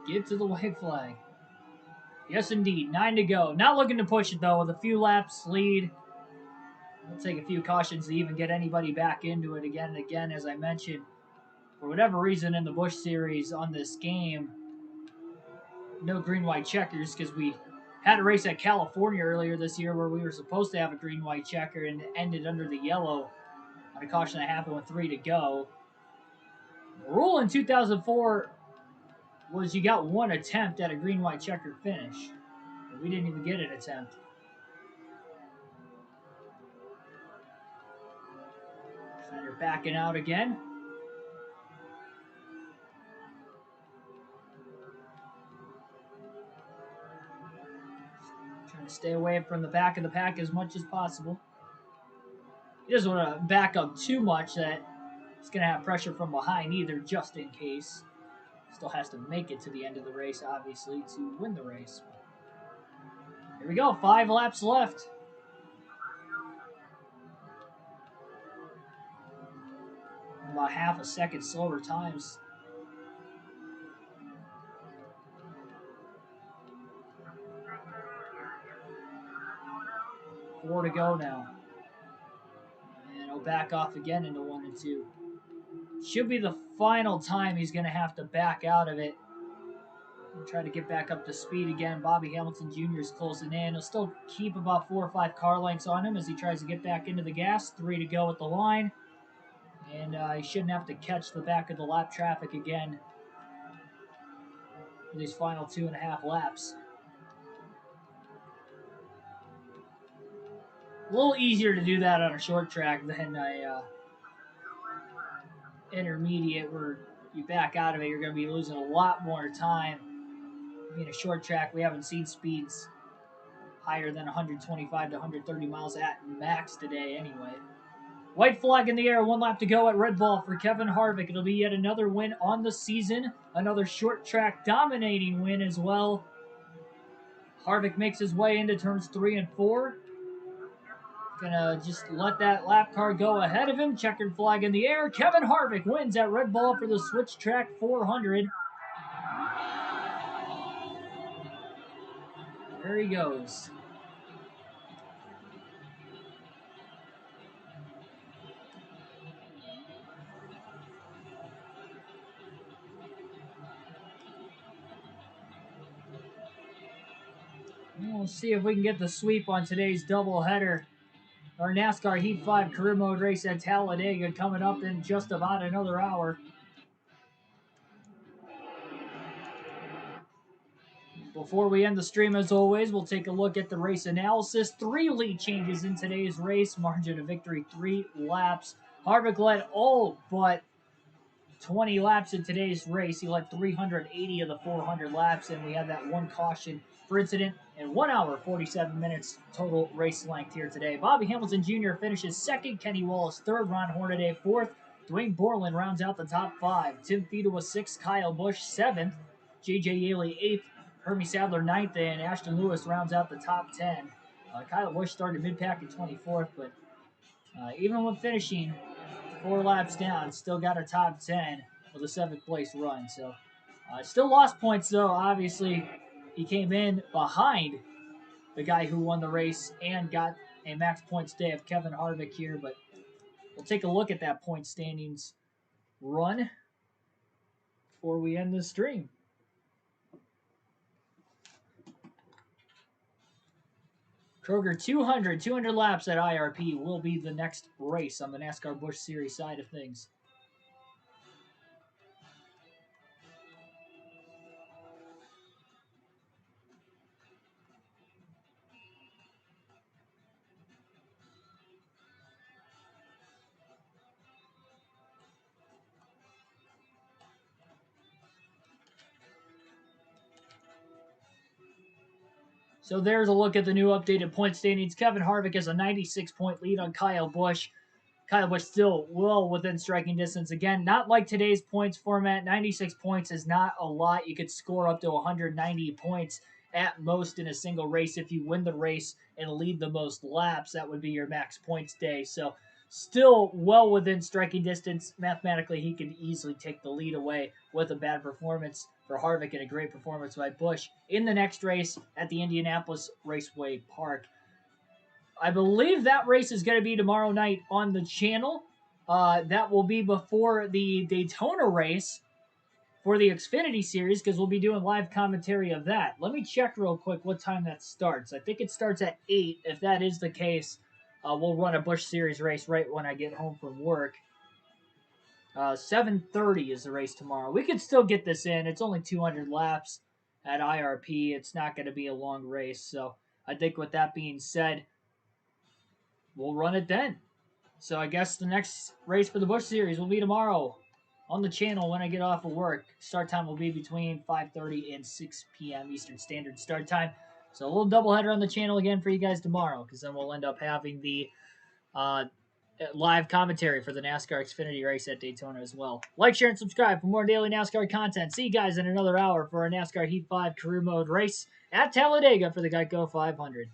Get to the white flag. Yes, indeed. 9 to go. Not looking to push it, though, with a few laps lead. It'll take a few cautions to even get anybody back into it again and again, as I mentioned. For whatever reason in the Busch series on this game, no green-white checkers, because we had a race at California earlier this year where we were supposed to have a green-white checker and ended under the yellow on a caution that happened with 3 to go. The rule in 2004 was you got one attempt at a green-white checker finish. But we didn't even get an attempt. Schneider backing out again. Trying to stay away from the back of the pack as much as possible. He doesn't want to back up too much that he's going to have pressure from behind either, just in case. Still has to make it to the end of the race, obviously, to win the race. Here we go, 5 laps left. About half a second slower times. 4 to go now. And he'll back off again into 1 and 2. Should be the final time he's going to have to back out of it. He'll try to get back up to speed again. Bobby Hamilton Jr. is closing in. He'll still keep about 4 or 5 car lengths on him as he tries to get back into the gas. 3 to go at the line. And he shouldn't have to catch the back of the lap traffic again for these final 2.5 laps. A little easier to do that on a short track than a intermediate where you back out of it, you're going to be losing a lot more time. Being a short track, we haven't seen speeds higher than 125 to 130 miles at max today anyway. White flag in the air, 1 lap to go at Red Bull for Kevin Harvick. It'll be yet another win on the season, another short track dominating win as well. Harvick makes his way into turns 3 and 4. Gonna just let that lap car go ahead of him. Checkered flag in the air. Kevin Harvick wins at Red Bull for the Switch Track 400. There he goes. We'll see if we can get the sweep on today's doubleheader. Our NASCAR Heat 5 career mode race at Talladega coming up in just about another hour. Before we end the stream, as always, we'll take a look at the race analysis. 3 lead changes in today's race. Margin of victory, 3 laps. Harvick led all but 20 laps in today's race. He led 380 of the 400 laps, and we had that 1 caution for incident in 1 hour, 47 minutes total race length here today. Bobby Hamilton Jr. finishes 2nd, Kenny Wallace 3rd, Ron Hornaday 4th, Dwayne Borland rounds out the top 5. Tim Feeta was 6th, Kyle Busch 7th, J.J. Yaley 8th, Hermie Sadler 9th, and Ashton Lewis rounds out the top 10. Kyle Busch started mid-pack in 24th, but even with finishing 4 laps down, still got a top 10 with a 7th place run. So still lost points, though. Obviously, he came in behind the guy who won the race and got a max points day of Kevin Harvick here. But we'll take a look at that point standings run before we end the stream. Kroger 200 laps at IRP will be the next race on the NASCAR Busch Series side of things. So there's a look at the new updated point standings. Kevin Harvick has a 96-point lead on Kyle Busch. Kyle Busch still well within striking distance. Again, not like today's points format. 96 points is not a lot. You could score up to 190 points at most in a single race. If you win the race and lead the most laps, that would be your max points day. So still well within striking distance. Mathematically, he could easily take the lead away with a bad performance for Harvick and a great performance by Busch in the next race at the Indianapolis Raceway Park. I believe that race is going to be tomorrow night on the channel. That will be before the Daytona race for the Xfinity Series, because we'll be doing live commentary of that. Let me check real quick what time that starts. I think it starts at 8. If that is the case, we'll run a Busch Series race right when I get home from work. 7:30 is the race tomorrow. We could still get this in. It's only 200 laps at IRP. It's not going to be a long race. So I think with that being said, we'll run it then. So I guess the next race for the Busch Series will be tomorrow on the channel when I get off of work. Start time will be between 5:30 and 6 p.m. Eastern Standard Start Time. So a little doubleheader on the channel again for you guys tomorrow, because then we'll end up having the live commentary for the NASCAR Xfinity race at Daytona as well. Like, share, and subscribe for more daily NASCAR content. See you guys in another hour for our NASCAR Heat 5 career mode race at Talladega for the Geico 500.